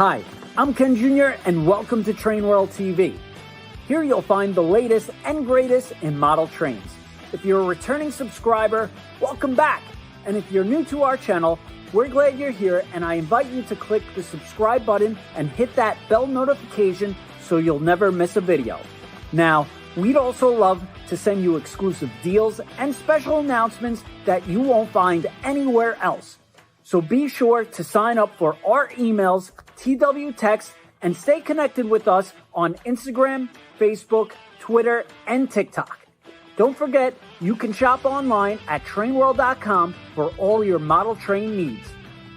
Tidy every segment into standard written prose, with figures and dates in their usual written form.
Hi, I'm Ken Jr. and welcome to TrainWorld TV. Here you'll find the latest and greatest in model trains. If you're a returning subscriber, welcome back. And if you're new to our channel, we're glad you're here, and I invite you to click the subscribe button and hit that bell notification so you'll never miss a video. Now, we'd also love to send you exclusive deals and special announcements that you won't find anywhere else. So be sure to sign up for our emails, TW Text, and stay connected with us on Instagram, Facebook, Twitter, and TikTok. Don't forget, you can shop online at TrainWorld.com for all your model train needs.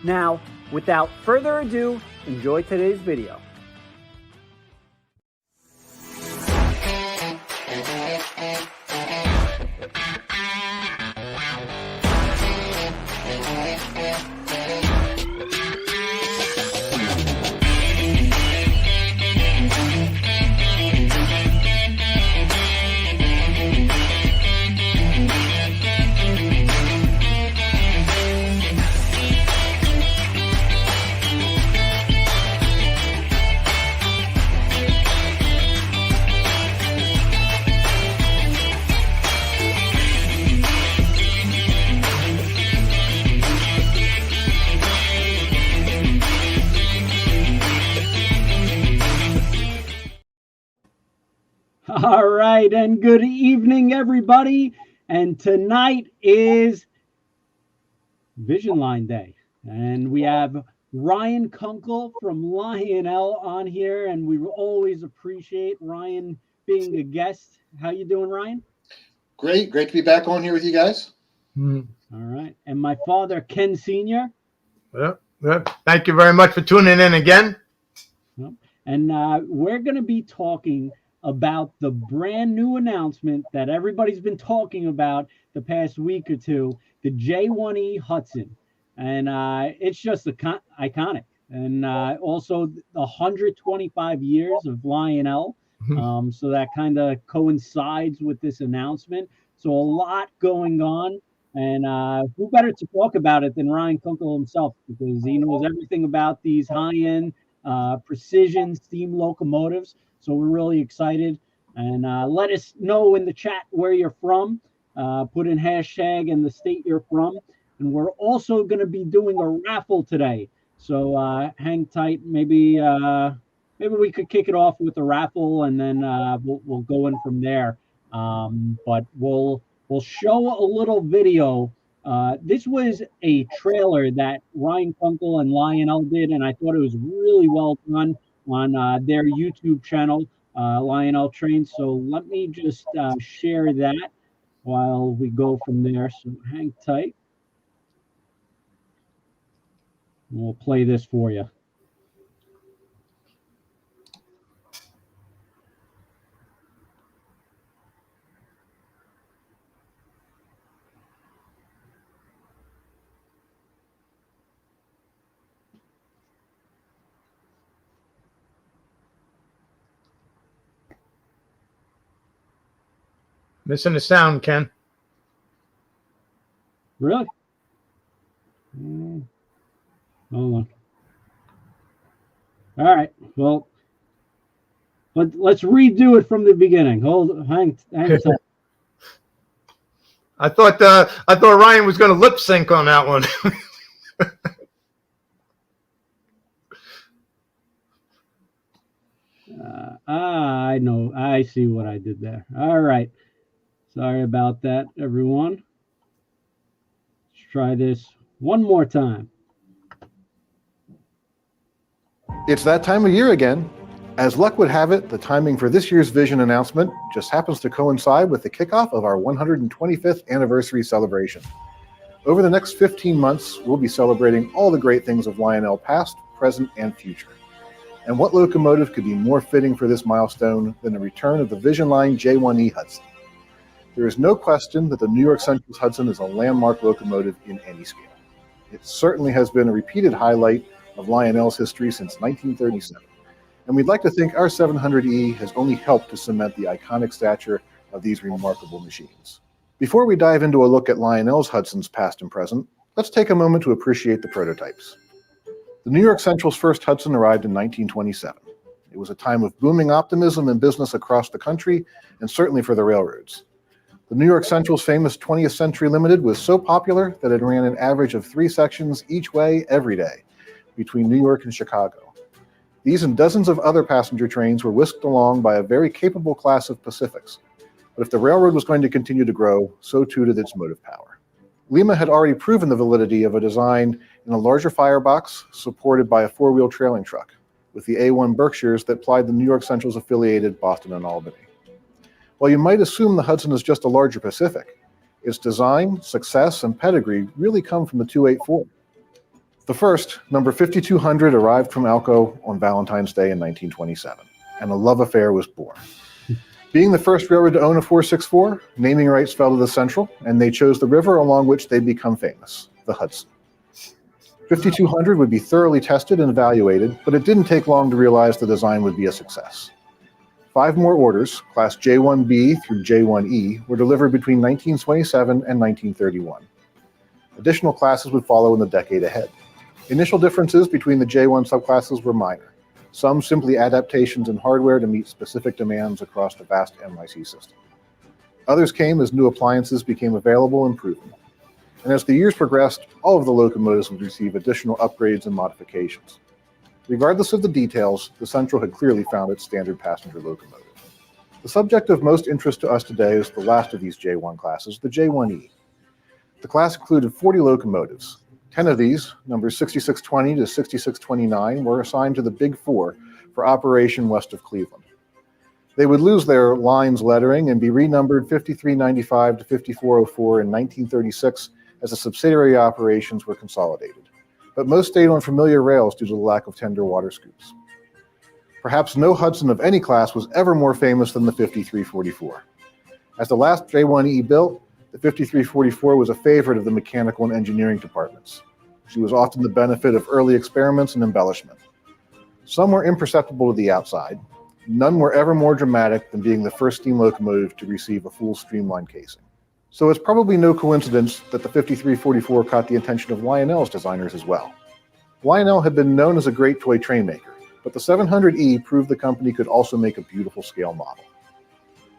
Now, without further ado, enjoy today's video. All right, and good evening, everybody. And tonight is VISIONLINE Day, and we have Ryan Kunkel from Lionel on here, and we always appreciate Ryan being a guest. How you doing, Ryan? Great to be back on here with you guys. All right, and my father, Ken Sr. Yeah. Thank you very much for tuning in again. And we're going to be talking about the brand new announcement that everybody's been talking about the past week or two, the J1e Hudson. And it's just iconic. And also the 125 years of Lionel. So that kind of coincides with this announcement. So a lot going on. And who better to talk about it than Ryan Kunkel himself, because he knows everything about these high-end precision steam locomotives. So we're really excited, and let us know in the chat where you're from. Put in hashtag and the state you're from. And we're also going to be doing a raffle today. So hang tight. Maybe we could kick it off with a raffle, and then we'll go in from there. But we'll show a little video. This was a trailer that Ryan Kunkel and Lionel did, and I thought it was really well done on their YouTube channel, Lionel Trains. So let me just share that while we go from there. So hang tight. We'll play this for you. Missing the sound, Ken. Really? Hold on. All right. Well, let's redo it from the beginning. Hang tight. I thought Ryan was going to lip sync on that one. I know. I see what I did there. All right. Sorry about that, everyone. Let's try this one more time. It's that time of year again. As luck would have it, the timing for this year's Vision announcement just happens to coincide with the kickoff of our 125th anniversary celebration. Over the next 15 months, we'll be celebrating all the great things of Lionel past, present, and future. And what locomotive could be more fitting for this milestone than the return of the VISIONLINE J1e Hudson? There is no question that the New York Central's Hudson is a landmark locomotive in any scale. It certainly has been a repeated highlight of Lionel's history since 1937. And we'd like to think our 700E has only helped to cement the iconic stature of these remarkable machines. Before we dive into a look at Lionel's Hudson's past and present, let's take a moment to appreciate the prototypes. The New York Central's first Hudson arrived in 1927. It was a time of booming optimism in business across the country, and certainly for the railroads. The New York Central's famous 20th Century Limited was so popular that it ran an average of 3 sections each way every day between New York and Chicago. These and dozens of other passenger trains were whisked along by a very capable class of Pacifics. But if the railroad was going to continue to grow, so too did its motive power. Lima had already proven the validity of a design in a larger firebox supported by a 4-wheel trailing truck, with the A1 Berkshires that plied the New York Central's affiliated Boston and Albany. While you might assume the Hudson is just a larger Pacific, its design, success, and pedigree really come from the 284. The first, number 5200, arrived from Alco on Valentine's Day in 1927, and a love affair was born. Being the first railroad to own a 464, naming rights fell to the Central, and they chose the river along which they'd become famous, the Hudson. 5200 would be thoroughly tested and evaluated, but it didn't take long to realize the design would be a success. 5 more orders, class J1B through J1e, were delivered between 1927 and 1931. Additional classes would follow in the decade ahead. Initial differences between the J1 subclasses were minor, some simply adaptations in hardware to meet specific demands across the vast NYC system. Others came as new appliances became available and proven. And as the years progressed, all of the locomotives would receive additional upgrades and modifications. Regardless of the details, the Central had clearly found its standard passenger locomotive. The subject of most interest to us today is the last of these J1 classes, the J1e. The class included 40 locomotives. 10 of these, numbers 6620 to 6629, were assigned to the Big Four for operation west of Cleveland. They would lose their lines lettering and be renumbered 5395 to 5404 in 1936 as the subsidiary operations were consolidated. But most stayed on familiar rails due to the lack of tender water scoops. Perhaps no Hudson of any class was ever more famous than the 5344. As the last J1e built, the 5344 was a favorite of the mechanical and engineering departments. She was often the benefit of early experiments and embellishment. Some were imperceptible to the outside. None were ever more dramatic than being the first steam locomotive to receive a full streamlined casing. So it's probably no coincidence that the 5344 caught the attention of Lionel's designers as well. Lionel had been known as a great toy train maker, but the 700E proved the company could also make a beautiful scale model.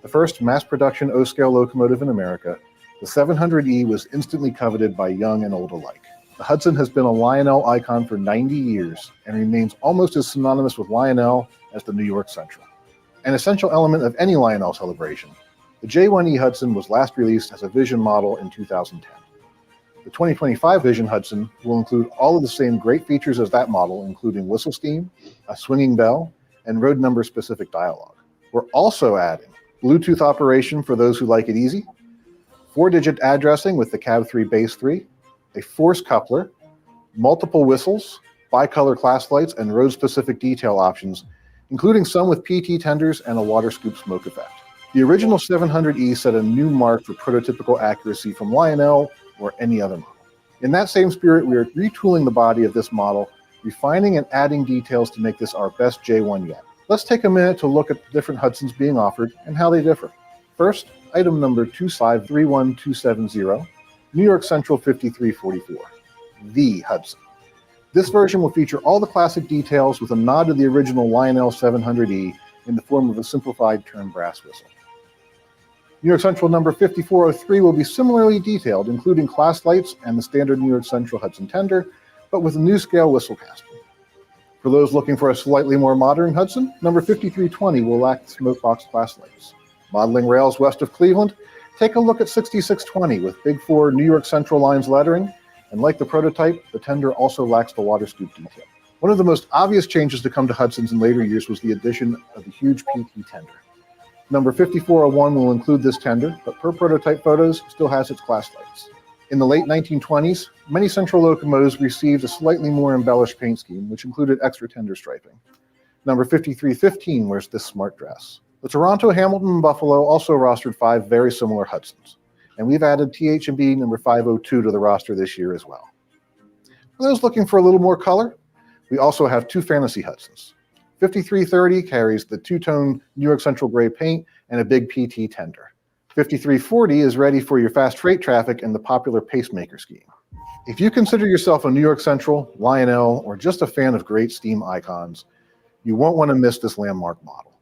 The first mass production O-scale locomotive in America, the 700E was instantly coveted by young and old alike. The Hudson has been a Lionel icon for 90 years and remains almost as synonymous with Lionel as the New York Central. An essential element of any Lionel celebration, the J1e Hudson was last released as a Vision model in 2010. The 2025 Vision Hudson will include all of the same great features as that model, including whistle steam, a swinging bell, and road number specific dialogue. We're also adding Bluetooth operation for those who like it easy, 4-digit addressing with the Cab 3 Base 3, a force coupler, multiple whistles, bicolor class lights, and road-specific detail options, including some with PT tenders and a water scoop smoke effect. The original 700E set a new mark for prototypical accuracy from Lionel or any other model. In that same spirit, we are retooling the body of this model, refining and adding details to make this our best J1 yet. Let's take a minute to look at the different Hudsons being offered and how they differ. First, item number 2531270, New York Central 5344, the Hudson. This version will feature all the classic details with a nod to the original Lionel 700E in the form of a simplified turn brass whistle. New York Central number 5403 will be similarly detailed, including class lights and the standard New York Central Hudson tender, but with a new scale whistle casting. For those looking for a slightly more modern Hudson, number 5320 will lack the smokebox class lights. Modeling rails west of Cleveland, take a look at 6620 with Big Four New York Central lines lettering, and like the prototype, the tender also lacks the water scoop detail. One of the most obvious changes to come to Hudsons in later years was the addition of the huge PT tender. Number 5401 will include this tender, but per prototype photos, still has its class lights. In the late 1920s, many Central locomotives received a slightly more embellished paint scheme, which included extra tender striping. Number 5315 wears this smart dress. The Toronto, Hamilton, and Buffalo also rostered 5 very similar Hudsons, and we've added TH&B number 502 to the roster this year as well. For those looking for a little more color, we also have 2 fantasy Hudsons. 5330 carries the 2-tone New York Central gray paint and a big PT tender. 5340 is ready for your fast freight traffic and the popular pacemaker scheme. If you consider yourself a New York Central, Lionel, or just a fan of great steam icons, you won't want to miss this landmark model.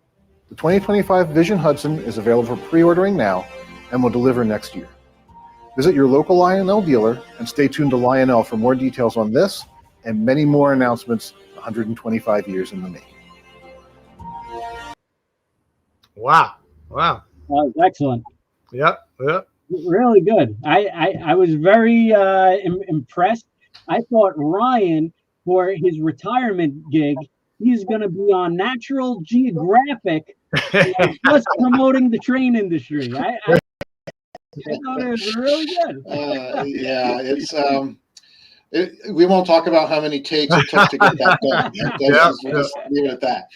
The 2025 Vision Hudson is available for pre-ordering now and will deliver next year. Visit your local Lionel dealer and stay tuned to Lionel for more details on this and many more announcements 125 years in the making. Wow. Wow. That was excellent. Yep. Yep. Really good. I was very impressed. I thought Ryan, for his retirement gig, he's going to be on Natural Geographic, just promoting the train industry. I thought it was really good. Yeah, it's we won't talk about how many takes it took to get that done. We'll just leave it at that.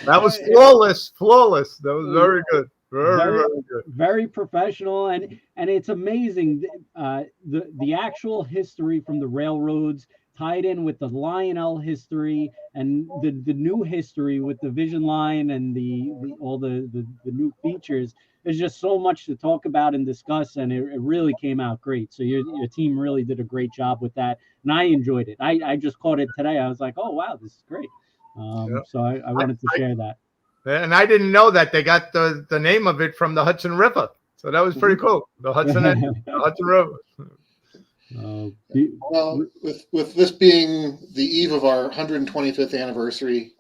That was flawless. Flawless. That was very good. Very good. Very professional, and it's amazing the actual history from the railroads tied in with the Lionel history and the new history with the VISIONLINE and all the new features. There's just so much to talk about and discuss, and it really came out great. So your team really did a great job with that, and I enjoyed it. I just caught it today. I was like, oh wow, this is great. So I wanted to share that. And I didn't know that they got the name of it from the Hudson River. So that was pretty cool. The Hudson River. Well, with this being the eve of our 125th anniversary,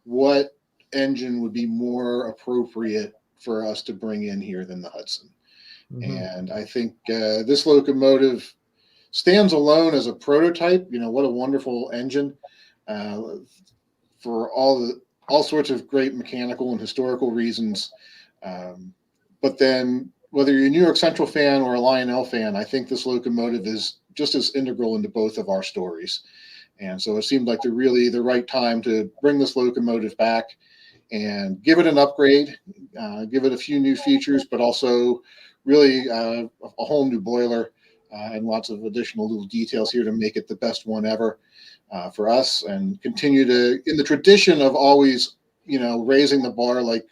what engine would be more appropriate for us to bring in here than the Hudson? And I think this locomotive stands alone as a prototype. What a wonderful engine for all sorts of great mechanical and historical reasons. But then whether you're a New York Central fan or a Lionel fan, I think this locomotive is just as integral into both of our stories. And so it seemed like the right time to bring this locomotive back and give it an upgrade, give it a few new features, but also really a whole new boiler and lots of additional little details here to make it the best one ever for us, and continue to, in the tradition of always, raising the bar like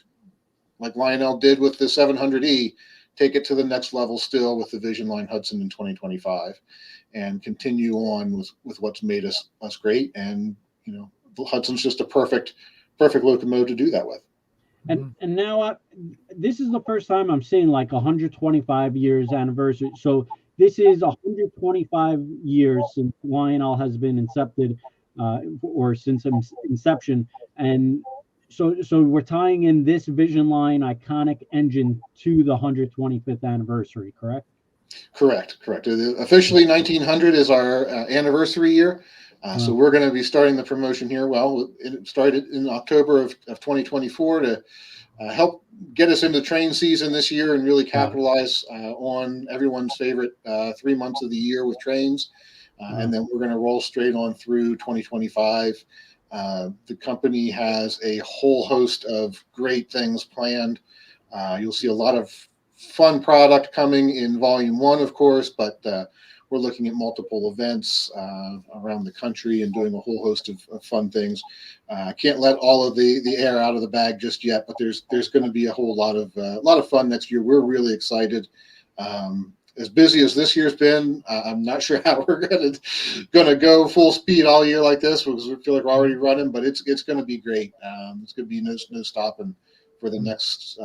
Lionel did with the 700E, take it to the next level still with the VISIONLINE Hudson in 2025, and continue on with what's made us great. And the Hudson's just a perfect locomotive to do that with. And now this is the first time I'm seeing like 125 years anniversary. So this is 125 years since Lionel has been incepted, or since inception, and so we're tying in this VISIONLINE iconic engine to the 125th anniversary, correct? Correct. Officially, 1900 is our anniversary year. So we're going to be starting the promotion here. Well, it started in October of 2024 to help get us into train season this year and really capitalize on everyone's favorite 3 months of the year with trains. And then we're going to roll straight on through 2025. The company has a whole host of great things planned. You'll see a lot of fun product coming in Volume 1, of course, but we're looking at multiple events around the country and doing a whole host of fun things. Can't let all of the air out of the bag just yet, but there's going to be a whole lot of fun next year. We're really excited. As busy as this year's been, I'm not sure how we're gonna go full speed all year like this, because we feel like we're already running. But it's going to be great. It's going to be no stopping for the next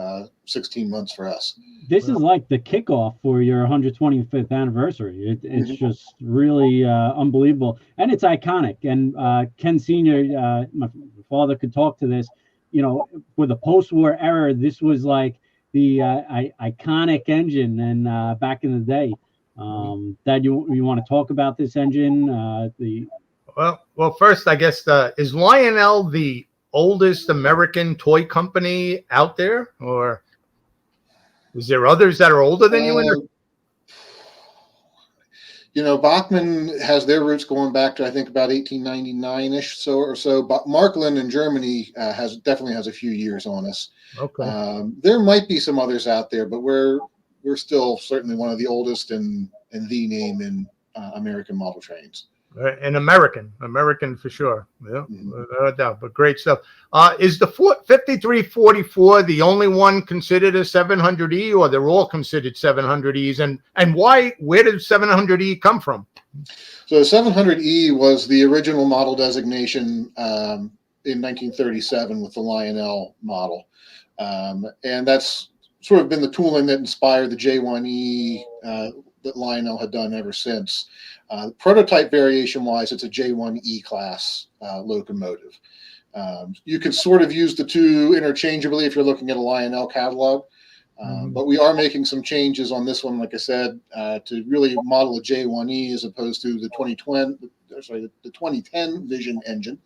16 months for us. This is like the kickoff for your 125th anniversary. It's just really unbelievable, and it's iconic. And Ken Sr., my father, could talk to this. For the post-war era, this was like the iconic engine, and back in the day. Dad, you want to talk about this engine? Well, first, I guess is Lionel the oldest American toy company out there, or is there others that are older than you? Bachmann has their roots going back to, I think, about 1899-ish or so. But Markland in Germany definitely has a few years on us. Okay. There might be some others out there, but we're still certainly one of the oldest and the name in American model trains. An American for sure. Yeah, no doubt. But great stuff. Is the 5344 the only one considered a 700E, or they're all considered 700Es? And why? Where did 700E come from? So 700E was the original model designation in 1937 with the Lionel model, and that's sort of been the tooling that inspired the J1e that Lionel had done ever since. Prototype variation-wise, it's a J1e class locomotive. You can sort of use the two interchangeably if you're looking at a Lionel catalog, but we are making some changes on this one, like I said, to really model a J1e as opposed to the 2010 Vision engine,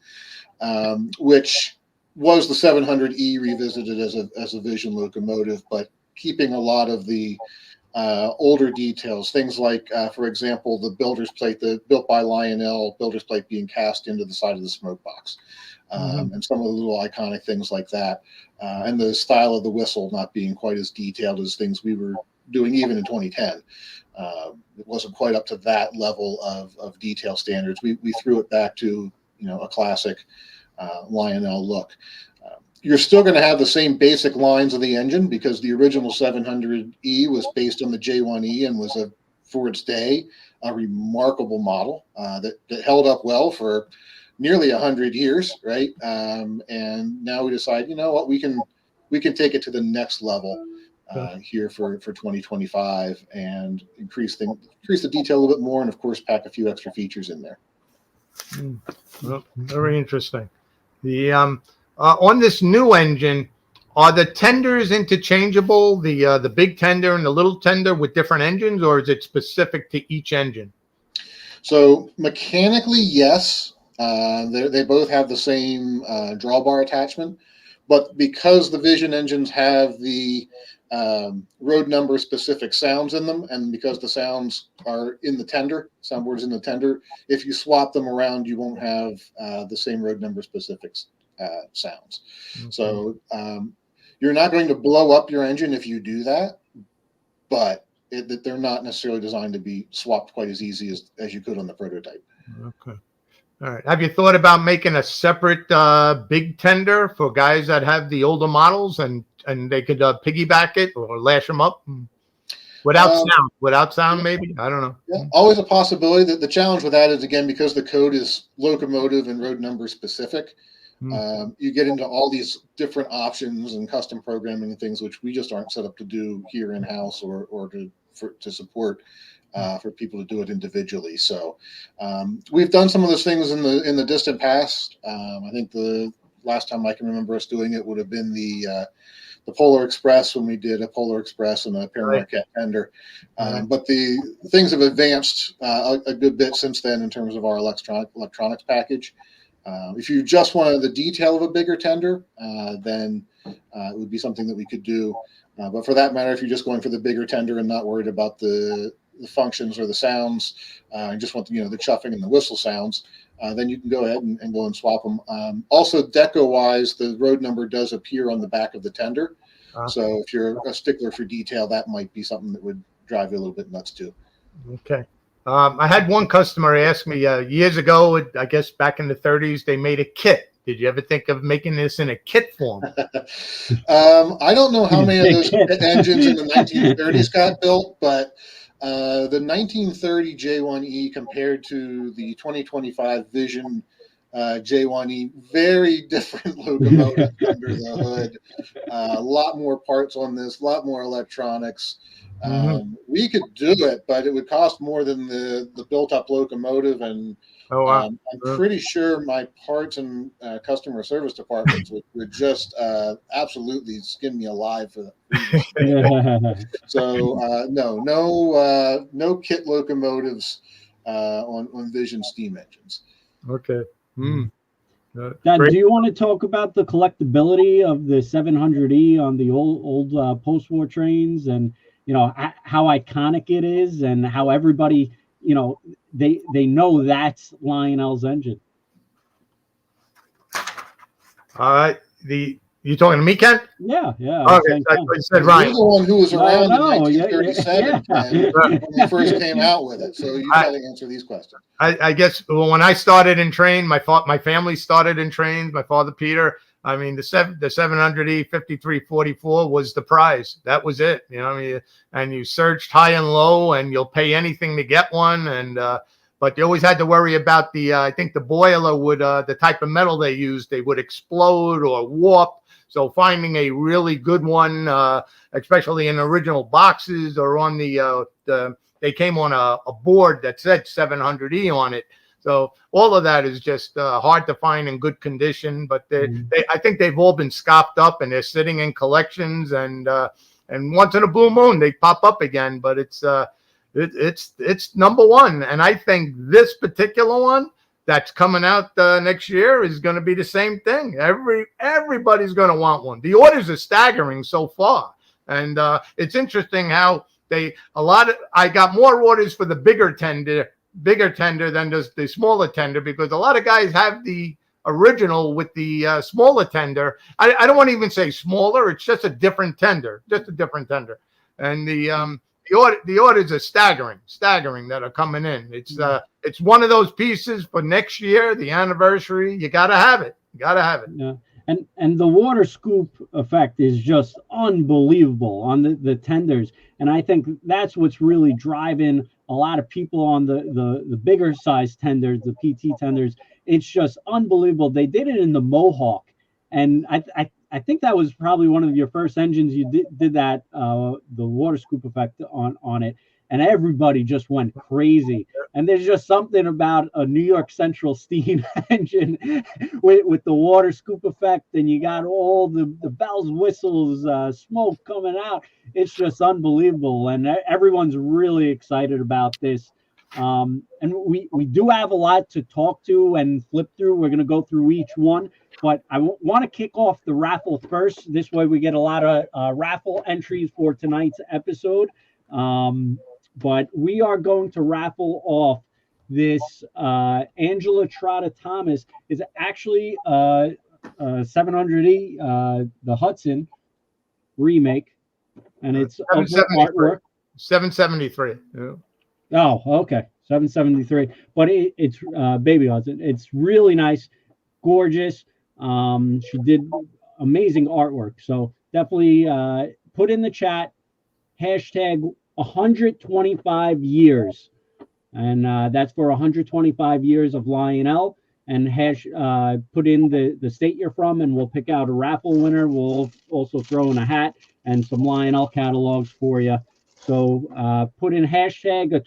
which was the 700E revisited as a Vision locomotive, but keeping a lot of the older details, things like, for example, the builder's plate, the built by Lionel builder's plate being cast into the side of the smoke box, and some of the little iconic things like that, and the style of the whistle not being quite as detailed as things we were doing even in 2010. It wasn't quite up to that level of detail standards. We threw it back to, you know, a classic Lionel look. You're still going to have the same basic lines of the engine because the original 700E was based on the J1e and was, for its day, a remarkable model that held up well for nearly 100 years, right? And now we decide, you know what, we can take it to the next level here for 2025 and increase the detail a little bit more, and of course pack a few extra features in there. Well, very interesting. The on this new engine, are the tenders interchangeable? The big tender and the little tender with different engines, or is it specific to each engine? So mechanically, yes, they both have the same drawbar attachment, but because the Vision engines have the road number specific sounds in them, and because the sounds are in the tender, soundboards in the tender, if you swap them around, you won't have the same road number specifics sounds. So you're not going to blow up your engine if you do that, but they're not necessarily designed to be swapped quite as easy as you could on the prototype. Okay. All right. Have you thought about making a separate big tender for guys that have the older models and they could piggyback it or lash them up without sound? Without sound, maybe? I don't know. Yeah, always a possibility. The challenge with that is, again, because the code is locomotive and road number specific, you get into all these different options and custom programming and things which we just aren't set up to do here in house or to support for people to do it individually. So we've done some of those things in the distant past. I think the last time I can remember us doing it would have been the Polar Express, when we did a Polar Express and a Paramarquette tender. But the things have advanced a good bit since then in terms of our electronics package. If you just wanted the detail of a bigger tender, then it would be something that we could do. But for that matter, if you're just going for the bigger tender and not worried about the functions or the sounds, and just want the chuffing and the whistle sounds, then you can go ahead and go and swap them. Also, deco-wise, the road number does appear on the back of the tender. So if you're a stickler for detail, that might be something that would drive you a little bit nuts too. Okay. I had one customer ask me years ago, I guess back in the 30s, they made a kit. Did you ever think of making this in a kit form? I don't know how many of those engines in the 1930s got built, but the 1930 J1e compared to the 2025 Vision J1e, very different locomotive under the hood. A lot more parts on this, a lot more electronics. We could do it, but it would cost more than the built-up locomotive, and I'm pretty sure my parts and customer service departments would just absolutely skin me alive for that. So no kit locomotives on Vision steam engines. Okay. Now, do you want to talk about the collectibility of the 700E on the old post-war trains, and how iconic it is, and how everybody they know that's Lionel's engine? All right. The You talking to me, Ken? Yeah, yeah. Okay, I said You're Ryan. the one who was around in No, yeah, 1937 yeah. when we first came out with it. So you got to answer these questions. I guess when I started in train, my family started in trains. My father, Peter. I mean, the 700E 5344 was the prize. That was it. You know, I mean, and you searched high and low, and you'll pay anything to get one. And but you always had to worry about the I think the boiler would the type of metal they used, they would explode or warp. So finding a really good one, especially in original boxes or on they came on a board that said 700E on it. So all of that is just hard to find in good condition. But I think they've all been scooped up and they're sitting in collections. And once in a blue moon they pop up again. But it's number one. And I think this particular one that's coming out next year is going to be the same thing. Everybody's going to want one. The orders are staggering so far, and it's interesting how I got more orders for the bigger tender than the smaller tender, because a lot of guys have the original with the smaller tender. I don't want to even say smaller. It's just a different tender, and the orders are staggering that are coming in. It's one of those pieces for next year, the anniversary. You gotta have it. Yeah. And the water scoop effect is just unbelievable on the tenders. And I think that's what's really driving a lot of people on the bigger size tenders, the PT tenders. It's just unbelievable. They did it in the Mohawk. And I think that was probably one of your first engines you did that, the water scoop effect on it. And everybody just went crazy. And there's just something about a New York Central steam engine with the water scoop effect, and you got all the bells, whistles, smoke coming out. It's just unbelievable. And everyone's really excited about this. And we do have a lot to talk to and flip through. We're going to go through each one. But I want to kick off the raffle first. This way we get a lot of raffle entries for tonight's episode. But we are going to raffle off this Angela Trotta Thomas. Is actually 700E, the Hudson remake, and it's 773. 773. Yeah. Oh, okay, 773. But it's Baby Hudson. It's really nice, gorgeous. She did amazing artwork. So definitely put in the chat hashtag 125 years, and that's for 125 years of Lionel, and put in the state you're from, and we'll pick out a raffle winner. We'll also throw in a hat and some Lionel catalogs for you. So put in hashtag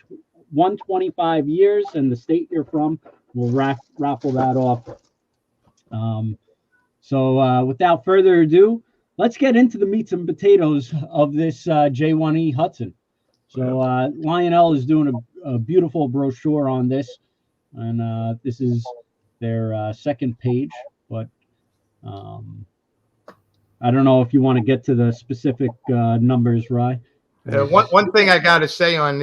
125 years and the state you're from. We'll raffle that off. So without further ado, let's get into the meats and potatoes of this J1e Hudson. So Lionel is doing a beautiful brochure on this, and this is their second page. But I don't know if you want to get to the specific numbers, Rye. One thing I got to say on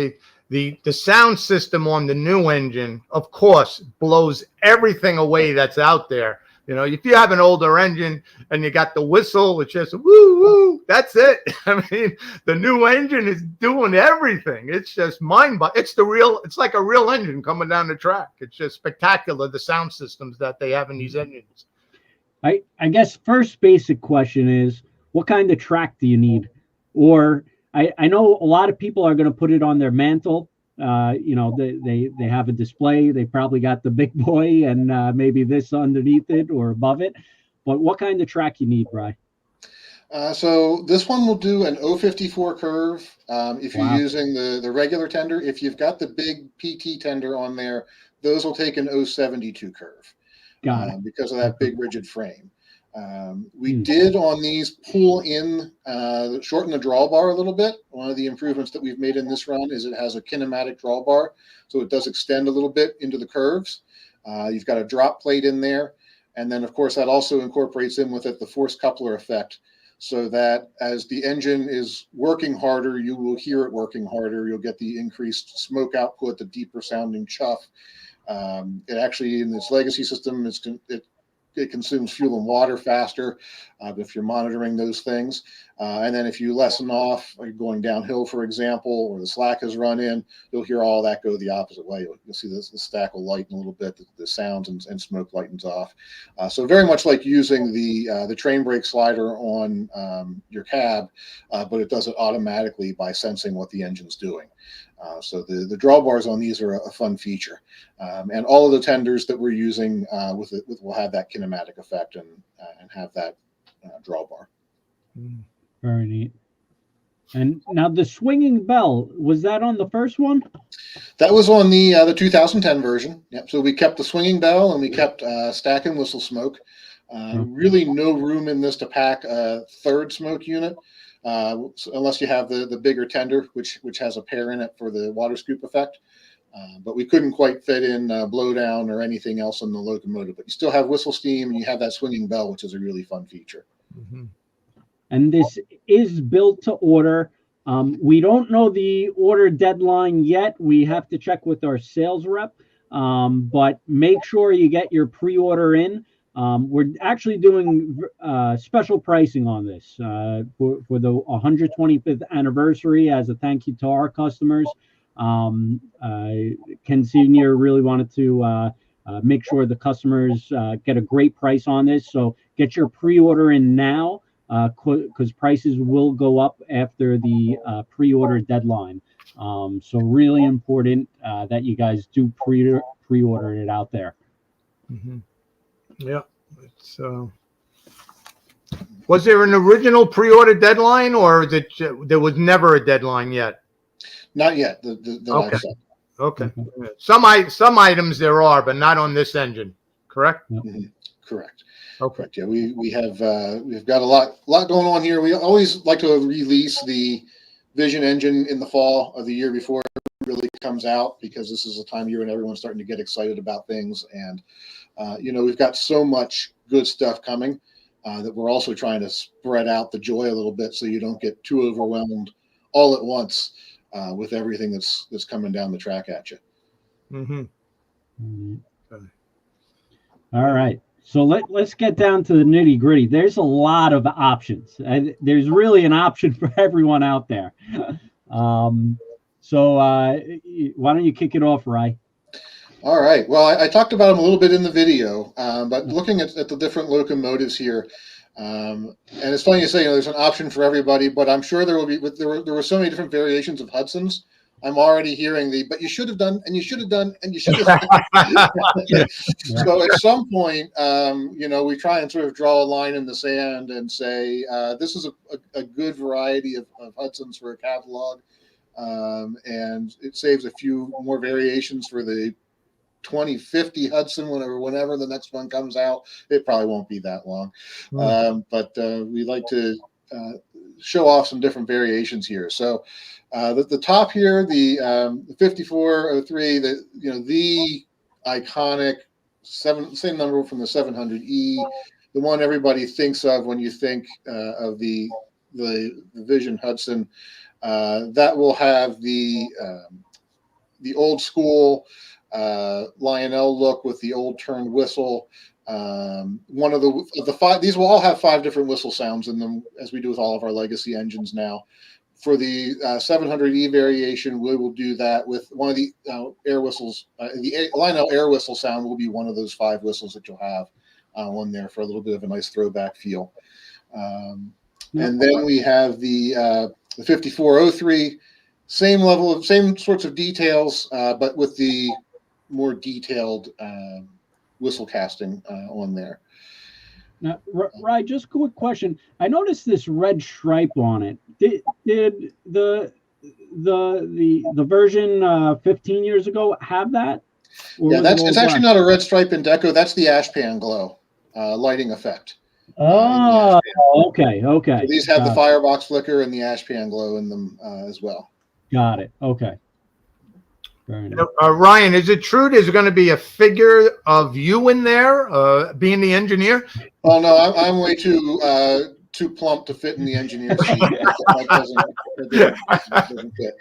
the sound system on the new engine, of course, blows everything away that's out there. You know, if you have an older engine and you got the whistle, it's just woo woo. That's it. I mean, the new engine is doing everything. It's just it's like a real engine coming down the track. It's just spectacular, the sound systems that they have in these engines. I guess first basic question is, what kind of track do you need? Or I know a lot of people are going to put it on their mantle. You know, they have a display. They probably got the big boy and maybe this underneath it or above it. But what kind of track you need, Bri? So this one will do an 054 curve if you're using the regular tender. If you've got the big PT tender on there, those will take an 072 curve because of that big rigid frame. We did on these pull in, shorten the drawbar a little bit. One of the improvements that we've made in this run is it has a kinematic drawbar, so it does extend a little bit into the curves. You've got a drop plate in there, and then of course that also incorporates in with it the force coupler effect, so that as the engine is working harder, you will hear it working harder. You'll get the increased smoke output, the deeper sounding chuff. It actually, in this legacy system, it consumes fuel and water faster. if you're monitoring those things. And then if you lessen off, like going downhill, for example, or the slack has run in, you'll hear all that go the opposite way. You'll see the stack will lighten a little bit, the sounds and smoke lightens off. So very much like using the train brake slider on your cab, but it does it automatically by sensing what the engine's doing. So the drawbars on these are a fun feature, and all of the tenders that we're using with it will have that kinematic effect and have that drawbar. Very neat. And now the swinging bell, was that on the first one? That was on the 2010 version. Yep. So we kept the swinging bell and we kept stack and whistle smoke. Really no room in this to pack a third smoke unit. Unless you have the bigger tender, which has a pair in it for the water scoop effect. But we couldn't quite fit in blowdown or anything else in the locomotive. But you still have whistle steam and you have that swinging bell, which is a really fun feature. Mm-hmm. And this is built to order. We don't know the order deadline yet. We have to check with our sales rep. But make sure you get your pre-order in. We're actually doing special pricing on this for the 125th anniversary as a thank you to our customers. Ken Senior really wanted to make sure the customers get a great price on this. So get your pre-order in now because prices will go up after the pre-order deadline. So really important that you guys do pre-order it out there. Mm-hmm. Yeah. It's, was there an original pre-order deadline, or there was never a deadline yet? Not yet. Okay. Okay. Some items there are, but not on this engine. Correct. Mm-hmm. Correct. Okay. Correct. Yeah, we've got a lot going on here. We always like to release the Vision engine in the fall of the year before it really comes out, because this is a time of year when everyone's starting to get excited about things. And we've got so much good stuff coming that we're also trying to spread out the joy a little bit so you don't get too overwhelmed all at once with everything that's coming down the track at you. Mm-hmm. Okay. All right. So let's get down to the nitty gritty. There's a lot of options. There's really an option for everyone out there. So why don't you kick it off, Ry? All right. Well, I talked about them a little bit in the video, but looking at the different locomotives here, and it's funny you say, there's an option for everybody, but I'm sure there will be. There were so many different variations of Hudsons. I'm already hearing but you should have done, and you should have done, and you should have done. So at some point, we try and sort of draw a line in the sand and say, this is a good variety of Hudsons for a catalog. And it saves a few more variations for the 2050 Hudson whenever the next one comes out. It probably won't be that long. But we like to show off some different variations here. So the top here, the 5403, the iconic same number from the 700E, the one everybody thinks of when you think of the Vision Hudson. That will have the old school Lionel look with the old turned whistle. One of the five, these will all have 5 different whistle sounds in them, as we do with all of our legacy engines now. For the 700E variation, we will do that with one of the air whistles. The Lionel air whistle sound will be one of those 5 whistles that you'll have on there for a little bit of a nice throwback feel. And then we have the 5403, same sorts of details, but with the more detailed whistle casting on there. Now, Ry, just a quick question. I noticed this red stripe on it. Did the version 15 years ago have that? Yeah, it's actually not a red stripe in deco. That's the ashpan glow lighting effect. Oh, okay. So these have the firebox flicker and the ashpan glow in them as well. Got it. Okay. Ryan, is it true there's going to be a figure of you in there, being the engineer? Oh no, I'm way too plump to fit in the engineer seat. That doesn't fit.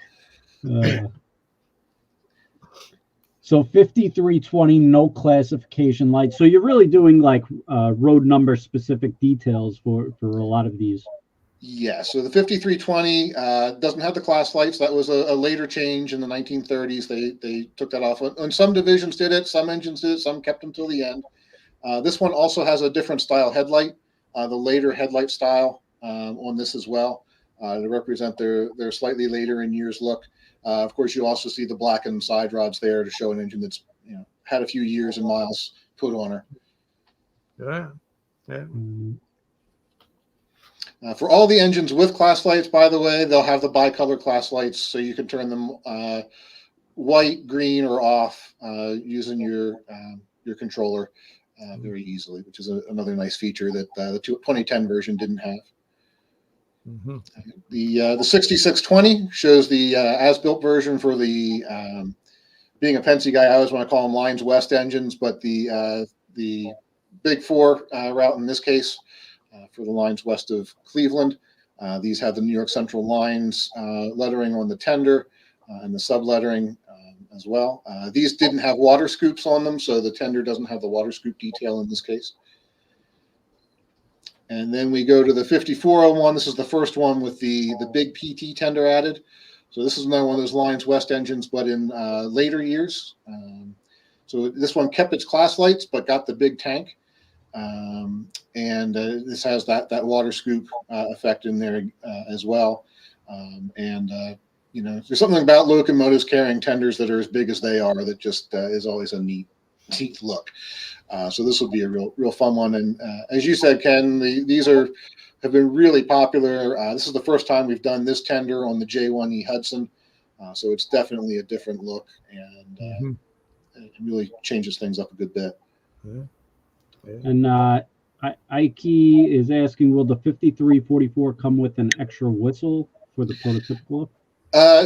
So 5320, no classification lights. So you're really doing like road number specific details for a lot of these. Yeah, so the 5320 doesn't have the class lights. That was a later change in the 1930s. They took that off. And some divisions did it, some engines did it, some kept them till the end. This one also has a different style headlight, the later headlight style on this as well, to represent their slightly later in years look. Of course, you also see the blackened side rods there to show an engine that's had a few years and miles put on her. Yeah. For all the engines with class lights, by the way, they'll have the bicolor class lights, so you can turn them white, green, or off using your controller very easily, which is another nice feature that the 2010 version didn't have. Mm-hmm. The 6620 shows the as-built version for the being a Penske guy. I always want to call them Lines West engines, but the Big Four route in this case. For the lines west of Cleveland. These have the New York Central Lines lettering on the tender and the sub-lettering as well. These didn't have water scoops on them, so the tender doesn't have the water scoop detail in this case. And then we go to the 5401. This is the first one with the big PT tender added. So this is another one of those Lines West engines, but in later years. So this one kept its class lights, but got the big tank. And this has that water scoop effect in there as well. There's something about locomotives carrying tenders that are as big as they are that just is always a neat look. So this will be a real fun one. And as you said, Ken, these have been really popular. This is the first time we've done this tender on the J1e Hudson. So it's definitely a different look, and it really changes things up a good bit. Yeah. And Ike is asking, will the 5344 come with an extra whistle for the prototypical look?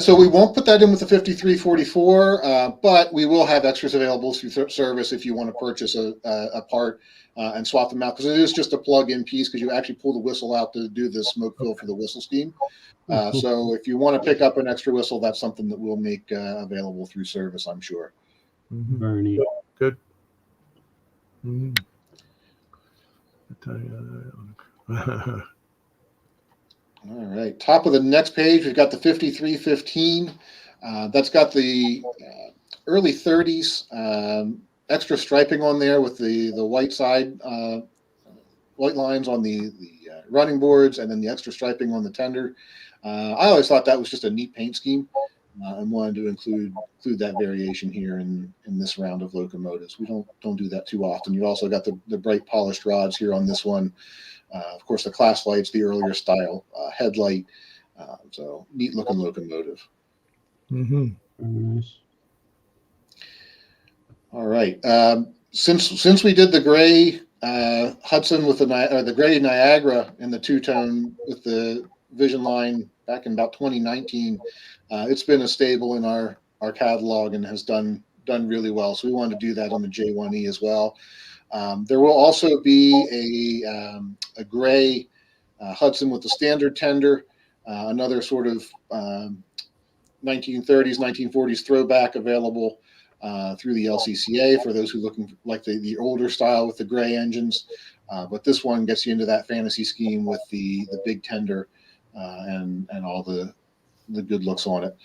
So we won't put that in with the 5344, but we will have extras available through service if you want to purchase a part and swap them out, because it is just a plug-in piece, because you actually pull the whistle out to do the smoke fill for the whistle steam. So if you want to pick up an extra whistle, that's something that we'll make available through service, I'm sure. Very neat. Good. All right, top of the next page, we've got the 5315. That's got the early 30s extra striping on there with the white side, white lines on the running boards, and then the extra striping on the tender. I always thought that was just a neat paint scheme, and wanted to include that variation here in this round of locomotives. We don't do that too often. You also got the bright polished rods here on this one. Of course, the class lights, the earlier style headlight. So neat looking locomotive. Very nice. All right. Since we did the gray Hudson with the gray Niagara in the two-tone with the VISIONLINE back in about 2019, it's been a staple in our catalog and has done really well. So we wanted to do that on the J1e as well. There will also be a gray Hudson with the standard tender, another sort of 1930s, 1940s throwback available through the LCCA for those who looking like the older style with the gray engines. But this one gets you into that fantasy scheme with the big tender and all the good looks on it.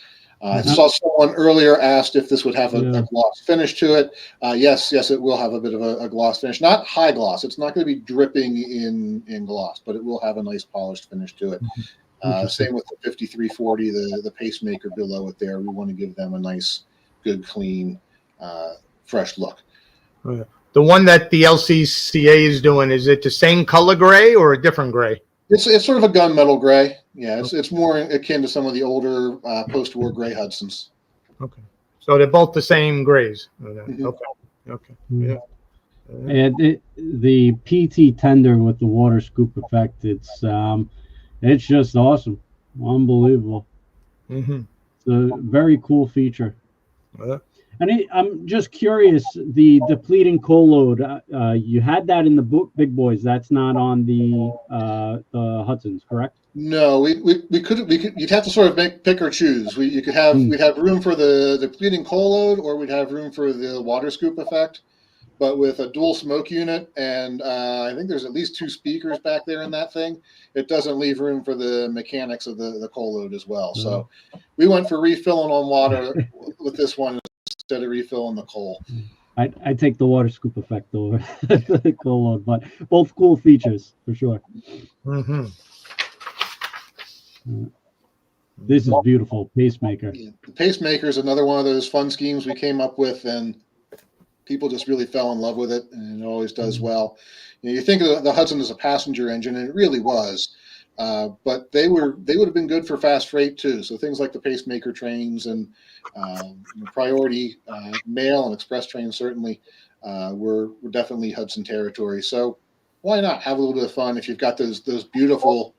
I saw someone earlier asked if this would have a gloss finish to it. Yes, it will have a bit of a gloss finish. Not high gloss. It's not going to be dripping in gloss, but it will have a nice polished finish to it. Same with the 5340, the pacemaker below it there. We want to give them a nice, good, clean, fresh look. The one that the LCCA is doing, is it the same color gray or a different gray? It's sort of a gunmetal gray. Yeah, it's more akin to some of the older post-war gray Hudsons. Okay, so they're both the same grays. Okay. Yeah. And the PT tender with the water scoop effect, it's just awesome, unbelievable. It's a very cool feature. I'm just curious, the depleting coal load, you had that in the big boys. That's not on the Hudsons, correct? No, we could you'd have to sort of pick or choose. You could have we'd have room for the depleting coal load, or we'd have room for the water scoop effect. But with a dual smoke unit, and I think there's at least 2 speakers back there in that thing, it doesn't leave room for the mechanics of the coal load as well. So we went for refilling on water with this one instead of refilling the coal. I take the water scoop effect over the coal load, but both cool features for sure. Mm-hmm. This is beautiful, pacemaker. Yeah, the pacemaker is another one of those fun schemes we came up with, and people just really fell in love with it, and it always does well. You think of the Hudson as a passenger engine, and it really was, but they would have been good for fast freight too. So things like the pacemaker trains and priority mail and express trains certainly were definitely Hudson territory. So why not have a little bit of fun if you've got those beautiful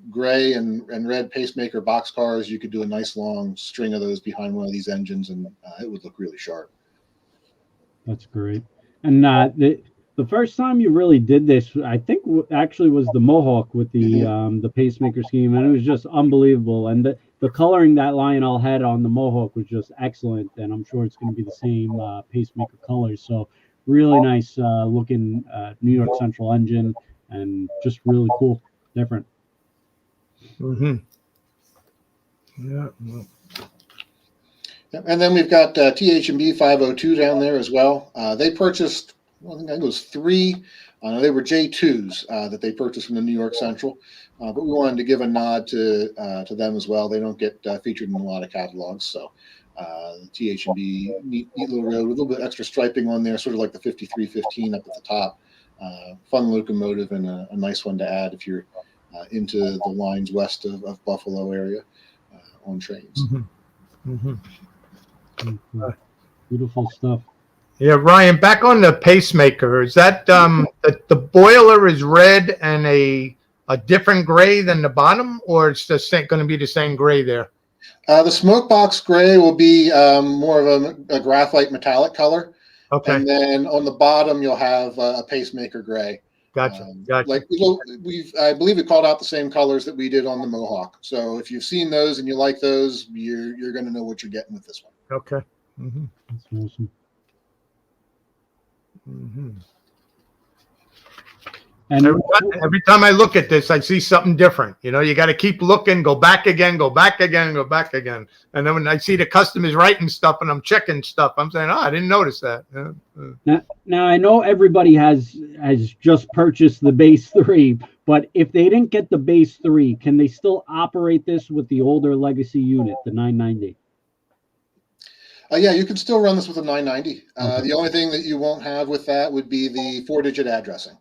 gray and red pacemaker boxcars? You could do a nice long string of those behind one of these engines, and it would look really sharp. That's great. And the first time you really did this, I think actually was the Mohawk with the pacemaker scheme, and it was just unbelievable. And the coloring that Lionel had on the Mohawk was just excellent, and I'm sure it's going to be the same pacemaker colors. So really nice looking New York Central engine, and just really cool, different. Mm-hmm. Yeah. And then we've got TH&B 502 down there as well. They purchased, I think it was 3. They were J2s that they purchased from the New York Central, but we wanted to give a nod to them as well. They don't get featured in a lot of catalogs, so TH&B neat little road with a little bit extra striping on there, sort of like the 5315 up at the top. Fun locomotive and a nice one to add if you're into the lines west of Buffalo area on trains. Mm-hmm. Mm-hmm. Beautiful stuff. Yeah, Ryan, back on the pacemaker, is that the boiler is red and a different gray than the bottom, or it's just going to be the same gray there? The smoke box gray will be more of a graphite metallic color. Okay. And then on the bottom, you'll have a pacemaker gray. Gotcha. Gotcha. Like I believe we called out the same colors that we did on the Mohawk. So if you've seen those and you like those, you're going to know what you're getting with this one. Okay. Mm-hmm. That's awesome. Mm-hmm. And every time I look at this, I see something different. You know, you got to keep looking, go back again, go back again, go back again. And then when I see the customers writing stuff and I'm checking stuff, I'm saying, oh, I didn't notice that. Now I know everybody has just purchased the base 3, but if they didn't get the base 3, can they still operate this with the older legacy unit, the 990? Yeah, you can still run this with a 990. Okay. The only thing that you won't have with that would be the 4-digit addressing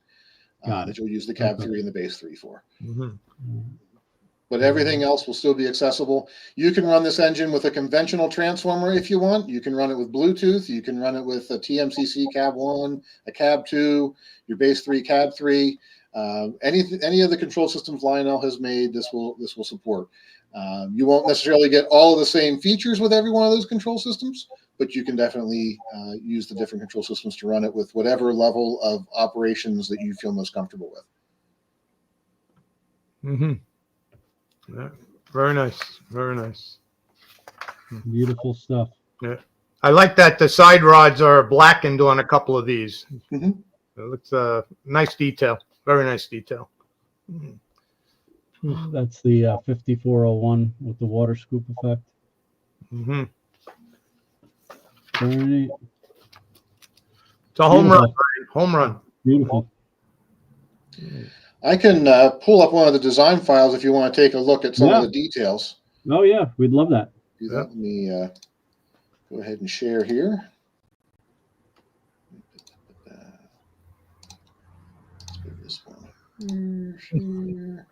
that you'll use the cab 3 and the base 3 for. Mm-hmm. But everything else will still be accessible. You can run this engine with a conventional transformer if you want. You can run it with Bluetooth. You can run it with a TMCC cab 1, a cab 2, your base 3, cab 3. Any of the control systems Lionel has made, this will support. You won't necessarily get all of the same features with every one of those control systems, but you can definitely use the different control systems to run it with whatever level of operations that you feel most comfortable with. Mm-hmm. Yeah, very nice. Very nice. Beautiful stuff. Yeah. I like that the side rods are blackened on a couple of these. Mm-hmm. It looks nice detail. Very nice detail. Mm-hmm. That's the 5401 with the water scoop effect. Mm-hmm. Very neat. It's a home run. Home run. Beautiful. I can pull up one of the design files if you want to take a look at some of the details. Oh yeah, we'd love that. Do that. Let me go ahead and share here. Let's go to this one. Share.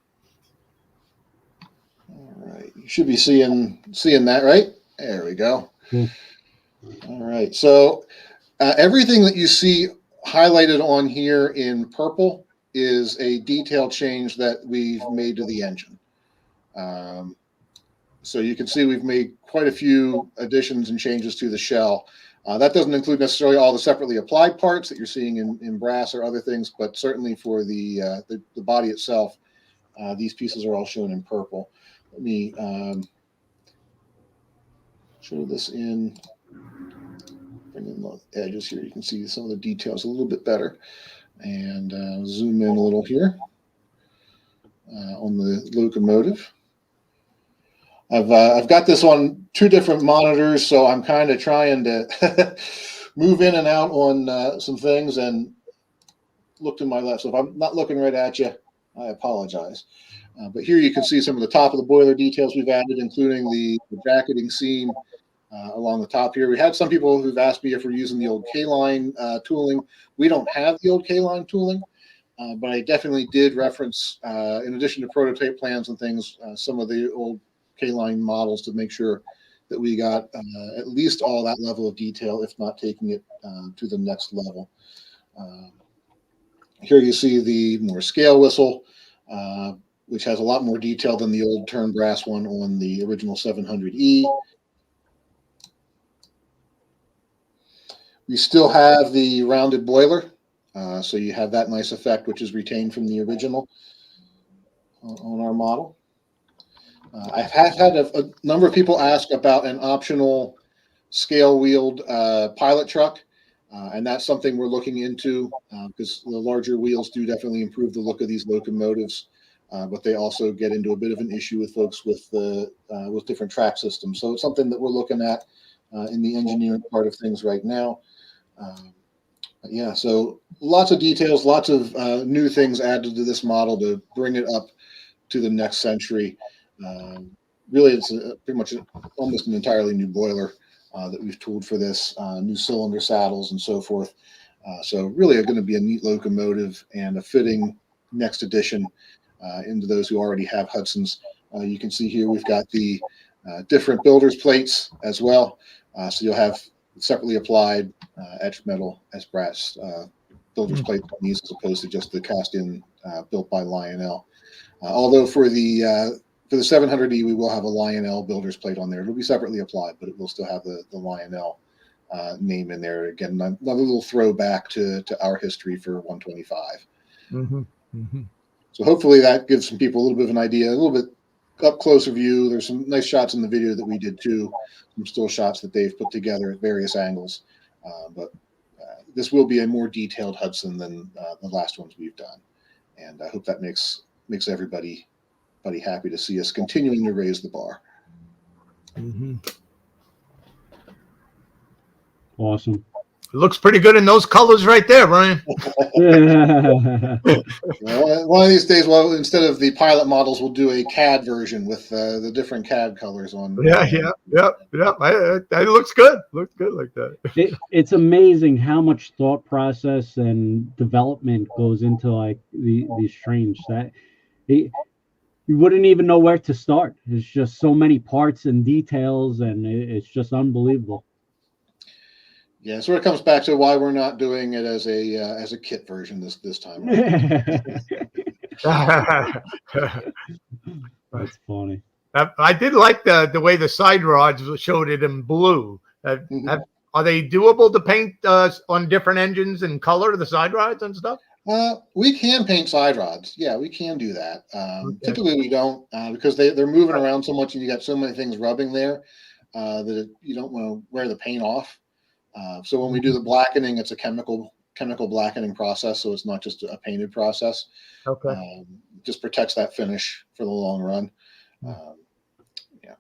All right, you should be seeing that, right? There we go. Cool. All right, so everything that you see highlighted on here in purple is a detail change that we've made to the engine. So you can see we've made quite a few additions and changes to the shell. That doesn't include necessarily all the separately applied parts that you're seeing in brass or other things, but certainly for the body itself, these pieces are all shown in purple. Let me show this in, bring in the edges here. You can see some of the details a little bit better, and zoom in a little here on the locomotive. I've got this on 2 different monitors, so I'm kind of trying to move in and out on some things and look to my left. So if I'm not looking right at you, I apologize. But here you can see some of the top of the boiler details we've added, including the jacketing seam along the top here. We had some people who've asked me if we're using the old K-line tooling. We don't have the old K-line tooling, but I definitely did reference, in addition to prototype plans and things, some of the old K-line models to make sure that we got at least all that level of detail, if not taking it to the next level. Here you see the more scale whistle, which has a lot more detail than the old turn brass one on the original 700E. We still have the rounded boiler, so you have that nice effect, which is retained from the original on our model. I have had a number of people ask about an optional scale-wheeled pilot truck, and that's something we're looking into because the larger wheels do definitely improve the look of these locomotives, but they also get into a bit of an issue with folks with different track systems. So it's something that we're looking at in the engineering part of things right now. Yeah, so lots of details, lots of new things added to this model to bring it up to the next century. Really, it's pretty much almost an entirely new boiler that we've tooled for this, new cylinder saddles and so forth. So really going to be a neat locomotive and a fitting next addition into those who already have Hudsons. You can see here we've got the different builder's plates as well. So you'll have separately applied etched metal as brass builder's plates on these as opposed to just the cast-in built by Lionel. Although for the 700E, we will have a Lionel builder's plate on there. It'll be separately applied, but it will still have the Lionel name in there. Again, another little throwback to our history for 125. Mm-hmm. Mm-hmm. So hopefully that gives some people a little bit of an idea, a little bit up closer view. There's some nice shots in the video that we did too, some still shots that they've put together at various angles. But this will be a more detailed Hudson than the last ones we've done. And I hope that makes everybody happy to see us continuing to raise the bar. Mm-hmm. Awesome. It looks pretty good in those colors right there, Brian. Well, one of these days, instead of the pilot models, we'll do a CAD version with the different CAD colors on. Yeah. It looks good. Looks good like that. It's amazing how much thought process and development goes into like these trains that you wouldn't even know where to start. There's just so many parts and details, and it's just unbelievable. Yeah, so it comes back to why we're not doing it as a kit version this time. That's funny. I did like the way the side rods showed it in blue. Are they doable to paint on different engines and color the side rods and stuff? We can paint side rods. Yeah, we can do that. Typically, we don't because they're moving around so much, and you got so many things rubbing there that you don't want to wear the paint off. So when we do the blackening, it's a chemical blackening process, so it's not just a painted process. Okay. Just protects that finish for the long run. Yeah.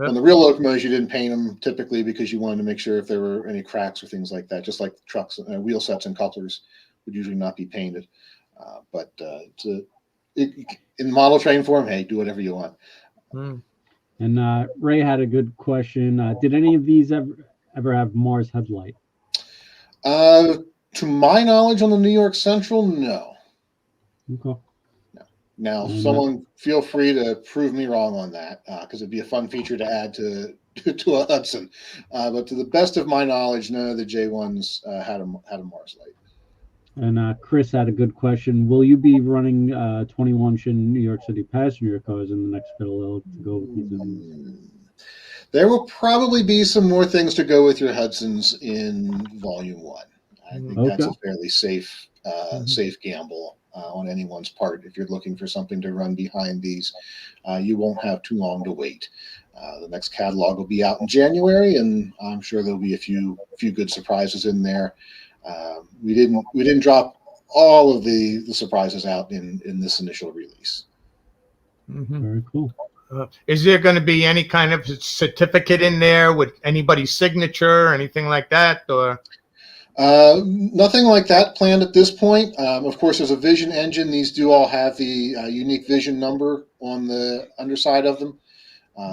On the real locomotives, you didn't paint them typically because you wanted to make sure if there were any cracks or things like that, just like trucks, wheel sets and couplers would usually not be painted. But in model train form, hey, do whatever you want. And Ray had a good question. Did any of these ever have Mars headlight? To my knowledge, on the New York Central, no. Okay. No. Now, someone feel free to prove me wrong on that, because it'd be a fun feature to add to a Hudson. But to the best of my knowledge, none of the J1s had a Mars light. And Chris had a good question. Will you be running 21-inch New York City passenger cars in the next parallel to go with these? There will probably be some more things to go with your Hudsons in Volume 1. I think that's a fairly safe safe gamble on anyone's part. If you're looking for something to run behind these, you won't have too long to wait. The next catalog will be out in January, and I'm sure there'll be a few good surprises in there. We didn't drop all of the surprises out in this initial release. Very cool. Is there going to be any kind of certificate in there with anybody's signature or anything like that, or? Nothing like that planned at this point. Of course, as a Vision engine, these do all have the unique Vision number on the underside of them.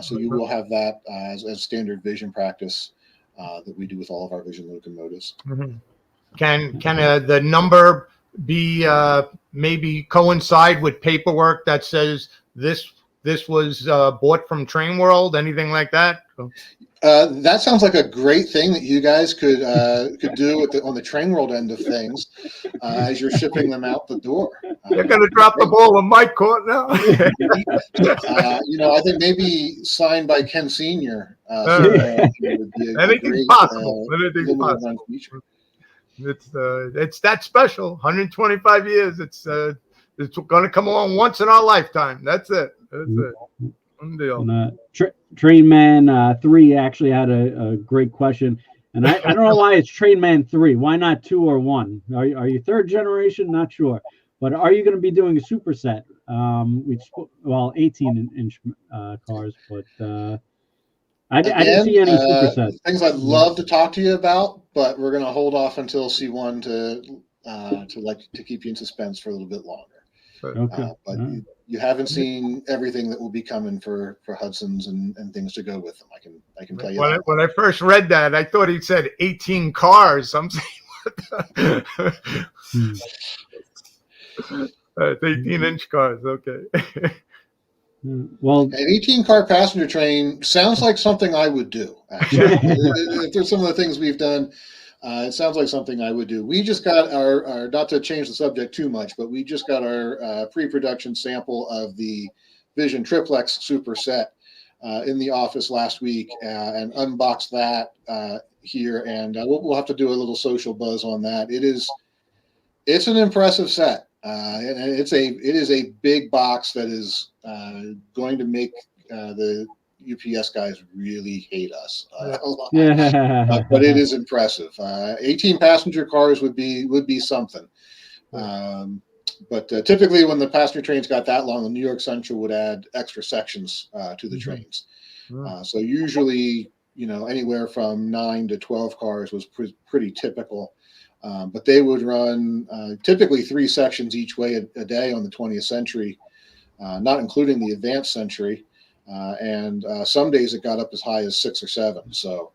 So you will have that as standard Vision practice that we do with all of our Vision locomotives. Can the number be maybe coincide with paperwork that says this was bought from TrainWorld, anything like that? That sounds like a great thing that you guys could do on the TrainWorld end of things as you're shipping them out the door. You're going to drop the ball in my court now. I think maybe signed by Ken Sr. Anything's possible. Anything's possible. It's that special. 125 years. It's going to come along once in our lifetime. That's it. That's it. And, Trainman 3 actually had a great question, and I don't know why it's Trainman 3. Why not 2 or 1? Are you third generation? Not sure, but are you going to be doing a superset? 18-inch cars, but I didn't see any supersets. Things I'd love to talk to you about, but we're going to hold off until C1 to keep you in suspense for a little bit longer. But you haven't seen everything that will be coming for Hudsons and things to go with them. I can tell you. When I first read that, I thought he said 18 cars. I'm saying, what 18-inch cars. Okay. Well, an 18-car passenger train sounds like something I would do. Actually, if there's some of the things we've done. It sounds like something I would do. We just got our not to change the subject too much, but we just got our pre-production sample of the Vision Triplex superset in the office last week and unboxed that here. And we'll have to do a little social buzz on that. It's an impressive set. And it is a big box that is going to make the UPS guys really hate us a lot. But it is impressive. 18 passenger cars would be something. But typically when the passenger trains got that long, the New York Central would add extra sections to the trains. So usually, anywhere from 9 to 12 cars was pretty typical. But they would run typically 3 sections each way a day on the 20th century, not including the advanced century. And some days it got up as high as 6 or 7. So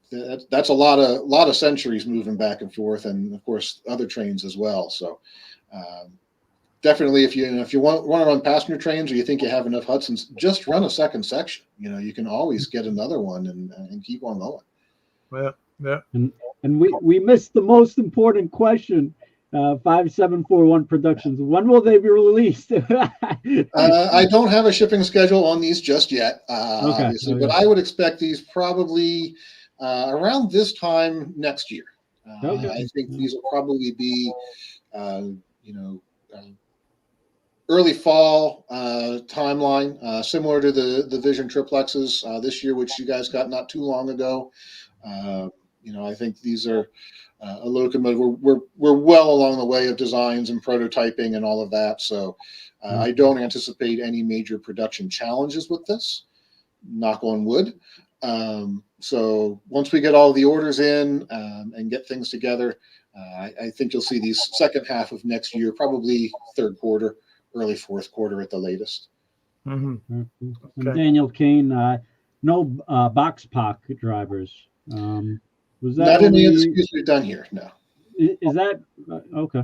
that's a lot of centuries moving back and forth, and of course other trains as well. So definitely, if you want to run passenger trains, or you think you have enough Hudsons, just run a second section. You can always get another one and keep on going. Yeah. And we missed the most important question. 5741 Productions. When will they be released? I don't have a shipping schedule on these just yet, obviously, but I would expect these probably around this time next year. I think these will probably be, early fall timeline, similar to the Vision Triplexes this year, which you guys got not too long ago. I think these are a locomotive. We're well along the way of designs and prototyping and all of that. So I don't anticipate any major production challenges with this. Knock on wood. So once we get all the orders in and get things together, I think you'll see these second half of next year, probably third quarter, early fourth quarter at the latest. Okay. Daniel Kane, no box park drivers. Was that not any excuse we've done here? No. Is that okay?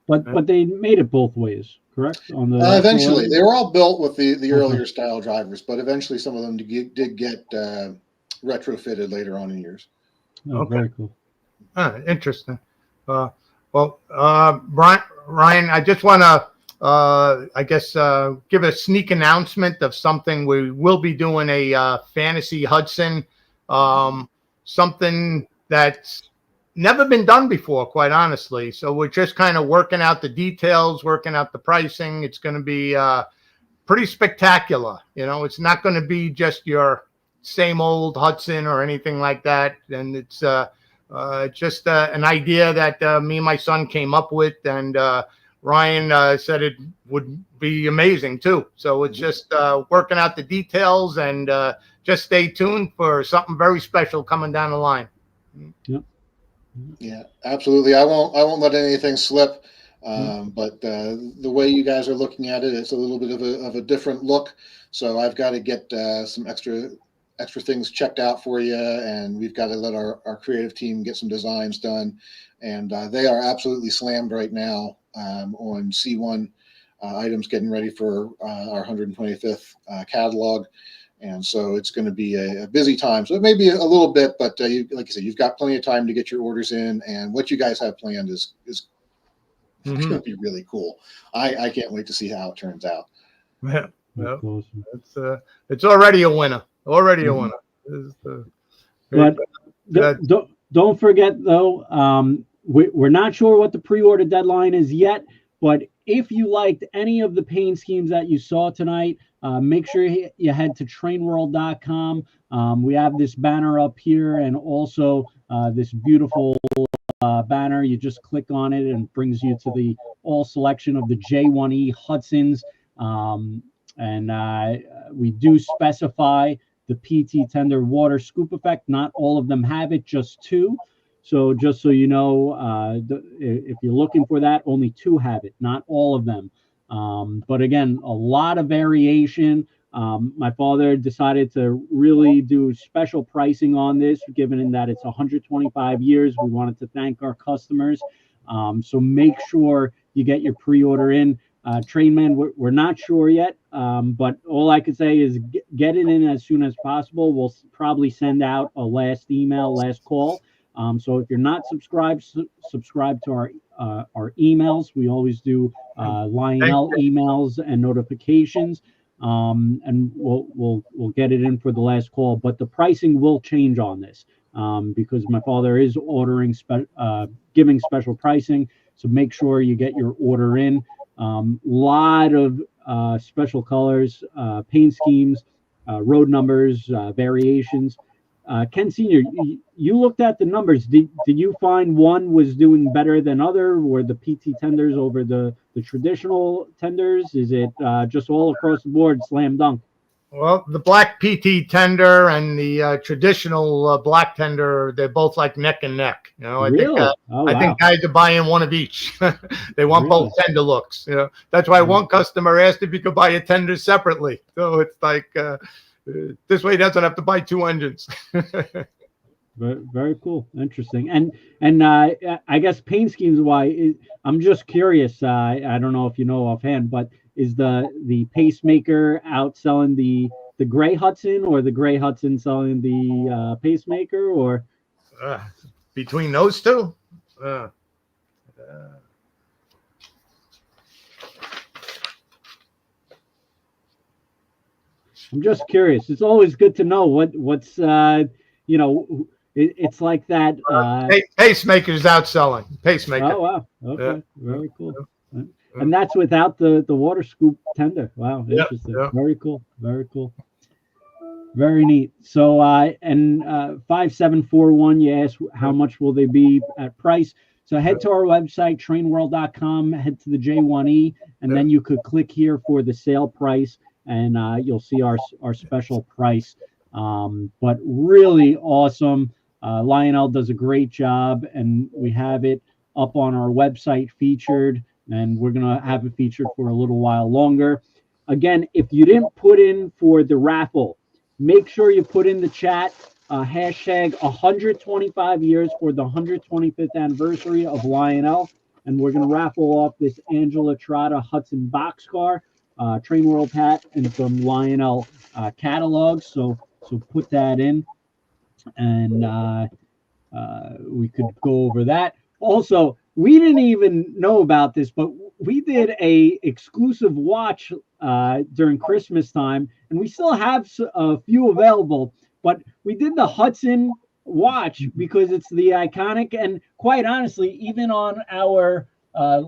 But they made it both ways, correct? On the eventually, they were all built with the earlier style drivers, but eventually some of them did get retrofitted later on in years. Very cool. Interesting. Ryan, I just want to, give a sneak announcement of something. We will be doing a fantasy Hudson, something that's never been done before, quite honestly. So we're just kind of working out the details, working out the pricing. It's going to be pretty spectacular. It's not going to be just your same old Hudson or anything like that. And it's just an idea that me and my son came up with, and Ryan said it would be amazing too. So it's just working out the details, and just stay tuned for something very special coming down the line. Yep. Yeah, absolutely. I won't let anything slip. But the way you guys are looking at it, it's a little bit of a different look. So I've got to get some extra things checked out for you, and we've got to let our creative team get some designs done. And they are absolutely slammed right now on C1 items, getting ready for our 125th catalog. And so it's going to be a busy time. So it may be a little bit, but like you said, you've got plenty of time to get your orders in. And what you guys have planned is going to be really cool. I can't wait to see how it turns out. Yeah, awesome. It's already a winner. Already a winner. But don't forget, though, we're not sure what the pre-order deadline is yet. But if you liked any of the paint schemes that you saw tonight, make sure you head to TrainWorld.com. We have this banner up here, and also this beautiful banner. You just click on it and it brings you to the all selection of the J1e Hudsons. And we do specify the PT Tender water scoop effect. Not all of them have it, just 2. So just so you know, if you're looking for that, only 2 have it, not all of them. But again, a lot of variation. My father decided to really do special pricing on this, given that it's 125 years. We wanted to thank our customers. So make sure you get your pre-order in. Trainman, we're not sure yet, but all I could say is get it in as soon as possible. We'll probably send out a last call. So if you're not subscribed, subscribe to our emails. We always do Lionel emails and notifications, and we'll get it in for the last call. But the pricing will change on this because my father is ordering giving special pricing. So make sure you get your order in. Lot of special colors, paint schemes, road numbers, variations. Ken Sr., you looked at the numbers. Did you find one was doing better than other? Were the PT tenders over the traditional tenders? Is it just all across the board slam dunk? Well, the black PT tender and the traditional black tender, they're both like neck and neck. I think guys are buying one of each. They want both tender looks. That's why one customer asked if you could buy a tender separately. So it's like this way he doesn't have to buy 2 engines. Very cool, interesting. And I guess paint schemes I'm just curious. I don't know if you know offhand, but is the pacemaker outselling the gray Hudson, or the gray Hudson selling the pacemaker, or between those two? I'm just curious. It's always good to know what's it's like that. Pacemaker's outselling. Pacemaker. Oh wow. Okay. Very cool. And that's without the water scoop tender. Wow, interesting. Very cool. Very cool. Very neat. So 5741, you asked how much will they be at price. So head to our website, trainworld.com, head to the J1e, and then you could click here for the sale price, and you'll see our special price. But really awesome. Lionel does a great job, and we have it up on our website featured. And we're going to have it featured for a little while longer. Again, if you didn't put in for the raffle, make sure you put in the chat hashtag 125 years for the 125th anniversary of Lionel. And we're going to raffle off this Angela Trotta Hudson boxcar, TrainWorld hat, and some Lionel catalogs. So put that in. And we could go over that. Also, we didn't even know about this, but we did a exclusive watch during Christmas time, and we still have a few available. But we did the Hudson watch because it's the iconic, and quite honestly, even on our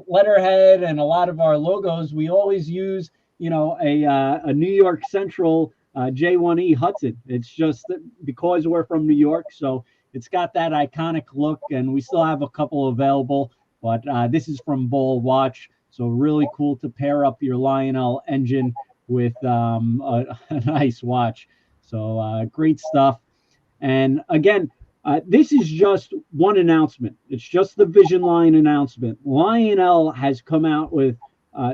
letterhead and a lot of our logos, we always use, a New York Central J1e Hudson. It's just that because we're from New York, so it's got that iconic look, and we still have a couple available. But this is from Ball Watch, so really cool to pair up your Lionel engine with a nice watch. So great stuff. And again, this is just one announcement. It's just the VISIONLINE announcement. Lionel has come out with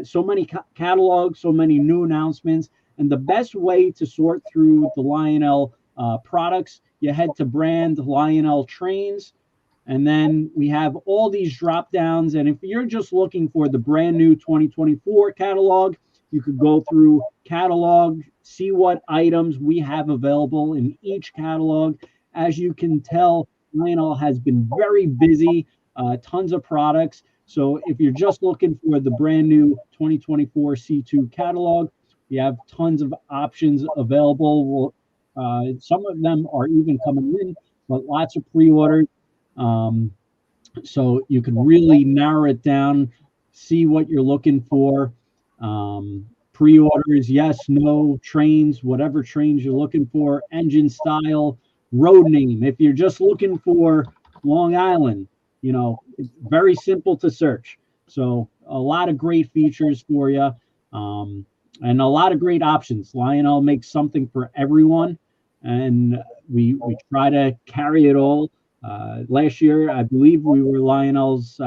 so many catalogs, so many new announcements, and the best way to sort through the Lionel products, you head to brand Lionel Trains, and then we have all these drop downs. And if you're just looking for the brand new 2024 catalog, you could go through catalog, see what items we have available in each catalog. As you can tell, Lionel has been very busy, tons of products. So if you're just looking for the brand new 2024 C2 catalog, we have tons of options available. Some of them are even coming in, but lots of pre-orders. So you can really narrow it down, see what you're looking for. Pre-orders, yes, no, trains, whatever trains you're looking for, engine style, road name. If you're just looking for Long Island, it's very simple to search. So a lot of great features for you, and a lot of great options. Lionel makes something for everyone, and we try to carry it all. Last year, I believe we were Lionel's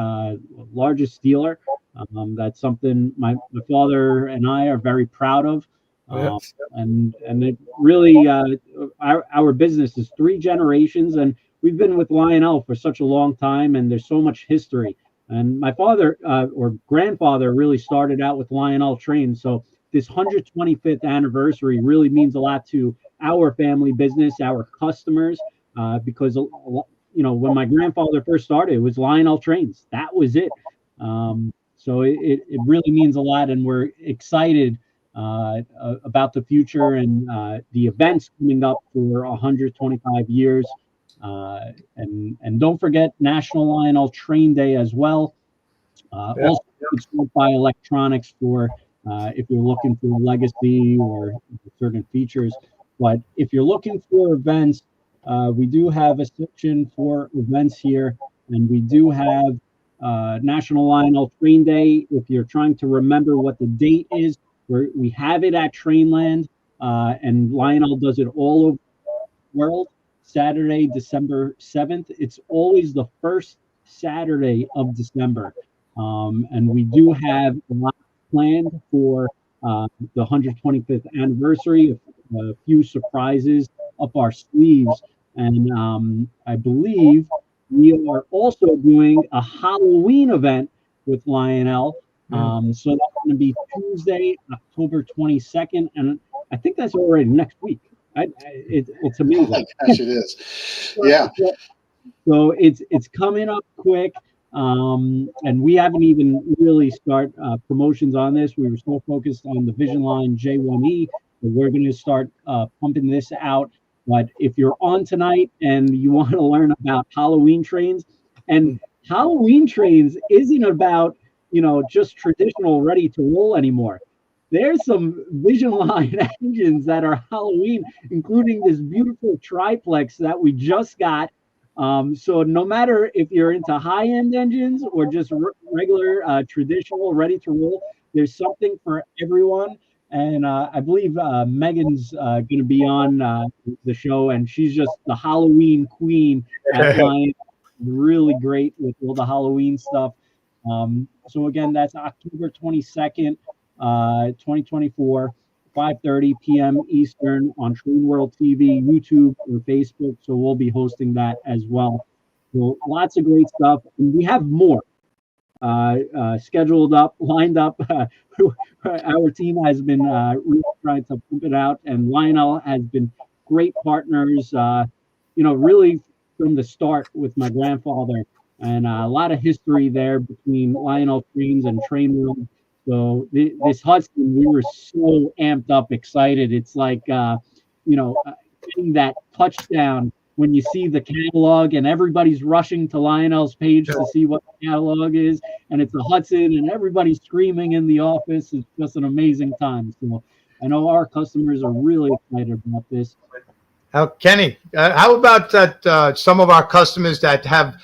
largest dealer. That's something my father and I are very proud of. Yes. And it really, our business is 3 generations, and we've been with Lionel for such a long time, and there's so much history. And my father or grandfather really started out with Lionel Trains. So this 125th anniversary really means a lot to our family business, our customers, because when my grandfather first started, it was Lionel Trains. That was it. So it really means a lot, and we're excited about the future and the events coming up for 125 years. And don't forget National Lionel Train Day as well. Also, it's by electronics for if you're looking for legacy or certain features. But if you're looking for events, we do have a section for events here, and we do have National Lionel Train Day. If you're trying to remember what the date is, we have it at Trainland, and Lionel does it all over the world. Saturday, December 7th. It's always the first Saturday of December. And we do have a lot planned for the 125th anniversary, a few surprises up our sleeves. And I believe we are also doing a Halloween event with Lionel. So that's going to be Tuesday, October 22nd. And I think that's already next week. It's amazing. Oh my gosh, it is. Yeah. So it's coming up quick. And we haven't even really start promotions on this. We were so focused on the VISIONLINE J1e, but we're going to start pumping this out. But if you're on tonight and you want to learn about Halloween trains, and Halloween trains isn't about, just traditional ready to roll anymore. There's some VISIONLINE engines that are Halloween, including this beautiful triplex that we just got. So no matter if you're into high-end engines or just regular traditional ready to roll, there's something for everyone. And I believe Megan's going to be on the show, and she's just the Halloween queen at Lion. Really great with all the Halloween stuff. So again, that's October 22nd, 2024, 5:30 p.m. Eastern on TrainWorld TV, YouTube, or Facebook. So we'll be hosting that as well. So lots of great stuff, and we have more scheduled up, lined up. Our team has been really trying to pump it out, and Lionel has been great partners. Really from the start with my grandfather, and a lot of history there between Lionel Trains and TrainWorld. So this Hudson, we were so amped up, excited. It's like, getting that touchdown when you see the catalog and everybody's rushing to Lionel's page to see what the catalog is, and it's a Hudson and everybody's screaming in the office. It's just an amazing time. So I know our customers are really excited about this. Kenny, how about that? Some of our customers that have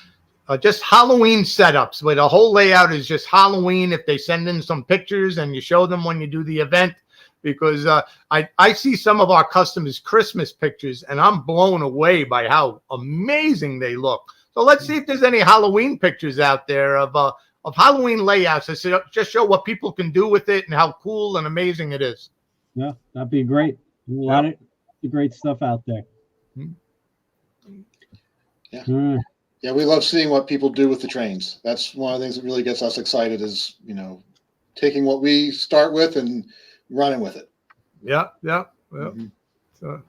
just Halloween setups where the whole layout is just Halloween. If they send in some pictures and you show them when you do the event, because I see some of our customers' Christmas pictures and I'm blown away by how amazing they look. So let's see if there's any Halloween pictures out there of Halloween layouts that just show what people can do with it and how cool and amazing it is. Yeah, that'd be great. A lot of great stuff out there. Yeah. Yeah, we love seeing what people do with the trains. That's one of the things that really gets us excited is, taking what we start with and running with it. Yeah. So,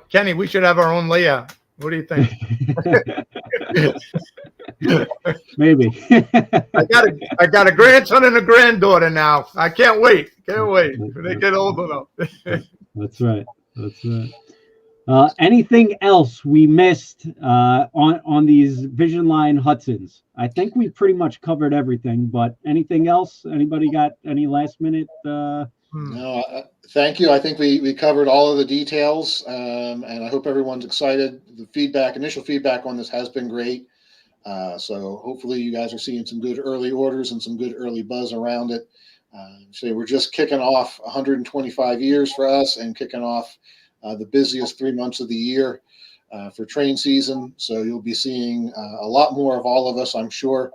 Kenny, we should have our own layout. What do you think? Maybe. I got a grandson and a granddaughter now. I can't wait. When they get old enough. That's right. Anything else we missed on these VISIONLINE Hudsons? I think we pretty much covered everything, but anything else? Anybody got any last minute? No, thank you. I think we covered all of the details, and I hope everyone's excited. The initial feedback on this has been great. So hopefully you guys are seeing some good early orders and some good early buzz around it. So we're just kicking off 125 years for us and kicking off the busiest 3 months of the year for train season. So you'll be seeing a lot more of all of us, I'm sure,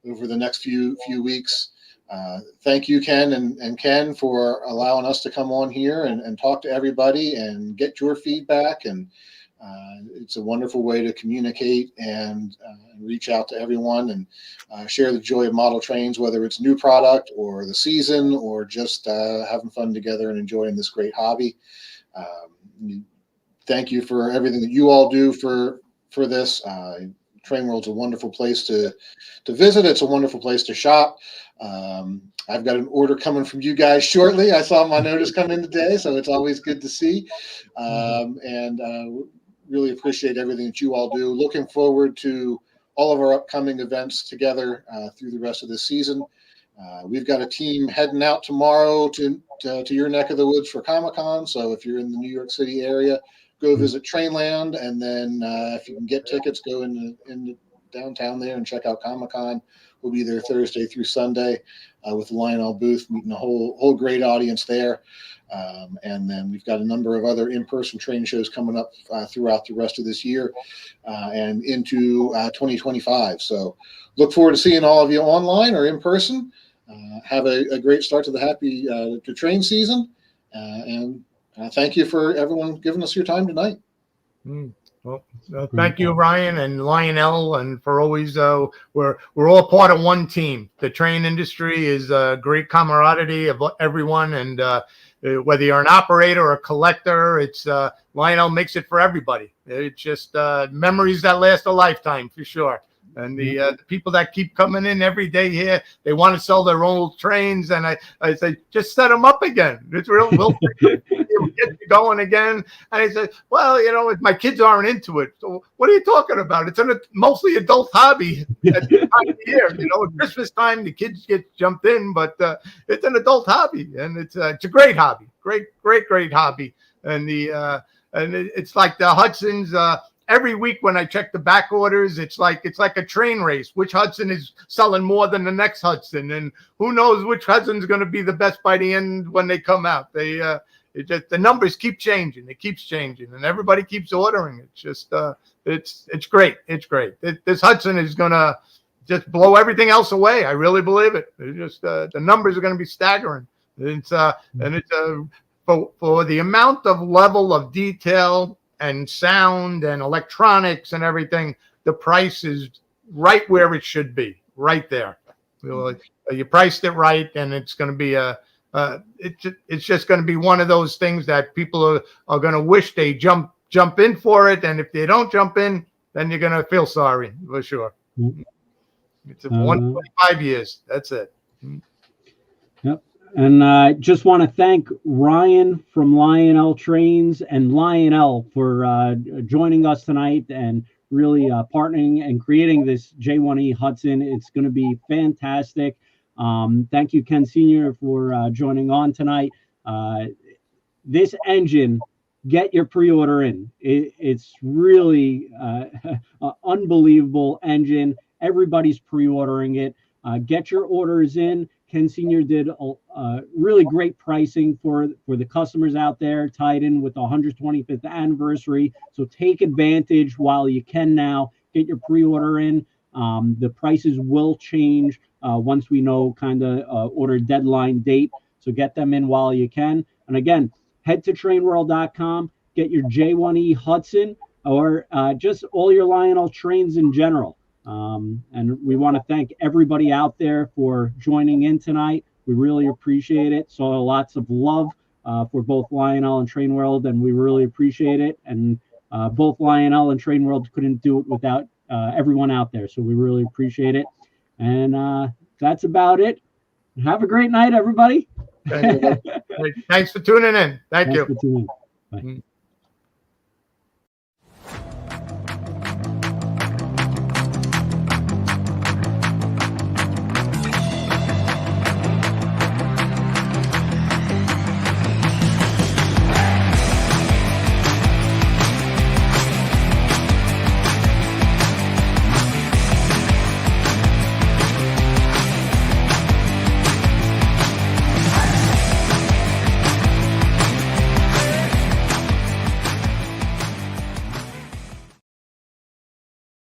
over the next few weeks. Thank you, Ken and Ken, for allowing us to come on here and talk to everybody and get your feedback. And it's a wonderful way to communicate and reach out to everyone and share the joy of model trains, whether it's new product or the season or just having fun together and enjoying this great hobby. Thank you for everything that you all do for this. TrainWorld's a wonderful place to visit. It's a wonderful place to shop. I've got an order coming from you guys shortly. I saw my notice come in today, so it's always good to see. And really appreciate everything that you all do. Looking forward to all of our upcoming events together through the rest of this season. We've got a team heading out tomorrow to your neck of the woods for Comic-Con. So if you're in the New York City area, go visit Trainland, and then if you can get tickets, go in downtown there and check out Comic-Con. We'll be there Thursday through Sunday with the Lionel booth, meeting a whole great audience there. And then we've got a number of other in-person train shows coming up throughout the rest of this year and into 2025. So look forward to seeing all of you online or in person. Have a great start to the happy to train season. And thank you for everyone giving us your time tonight. Well, thank you, Ryan and Lionel, and for always we're all part of one team. The train industry is a great camaraderie of everyone, and whether you're an operator or a collector, it's Lionel makes it for everybody. It's just memories that last a lifetime for sure. And the people that keep coming in every day here, they want to sell their old trains, and I say, just set them up again. It's real. We'll get you going again. And I said, well, my kids aren't into it. So what are you talking about? It's a mostly adult hobby at this time of year. At Christmas time, the kids get jumped in, but it's an adult hobby, and it's a great hobby, great hobby. And it's like the Hudsons. Every week when I check the back orders, it's like a train race. Which Hudson is selling more than the next Hudson, and who knows which Hudson's going to be the best by the end when they come out. The numbers keep changing. It keeps changing, and everybody keeps ordering. It's just it's great. It's great. This Hudson is going to just blow everything else away. I really believe it. It's just the numbers are going to be staggering. And it's for the amount of level of detail and sound and electronics and everything, the price is right where it should be, right there. You priced it right, and it's going to be it's just going to be one of those things that people are going to wish they jumped jump in for it. And if they don't jump in, then you're going to feel sorry for sure. It's 125 years. That's it. Yep. And I just want to thank Ryan from Lionel Trains and Lionel for joining us tonight and really partnering and creating this J1e Hudson. It's going to be fantastic. Thank you, Ken Sr., for joining on tonight. This engine, get your pre-order in. It's really an unbelievable engine. Everybody's pre-ordering it. Get your orders in. Ken Sr. did really great pricing for the customers out there, tied in with the 125th anniversary. So take advantage while you can now. Get your pre-order in. The prices will change once we know kind of order deadline date. So get them in while you can. And again, head to TrainWorld.com, get your J1e Hudson, or just all your Lionel trains in general. And we want to thank everybody out there for joining in tonight. We really appreciate it. So lots of love for both Lionel and TrainWorld, and we really appreciate it. And both Lionel and TrainWorld couldn't do it without everyone out there. So we really appreciate it. And that's about it. Have a great night, everybody. Thanks for tuning in. Thank you. For tuning in. Bye.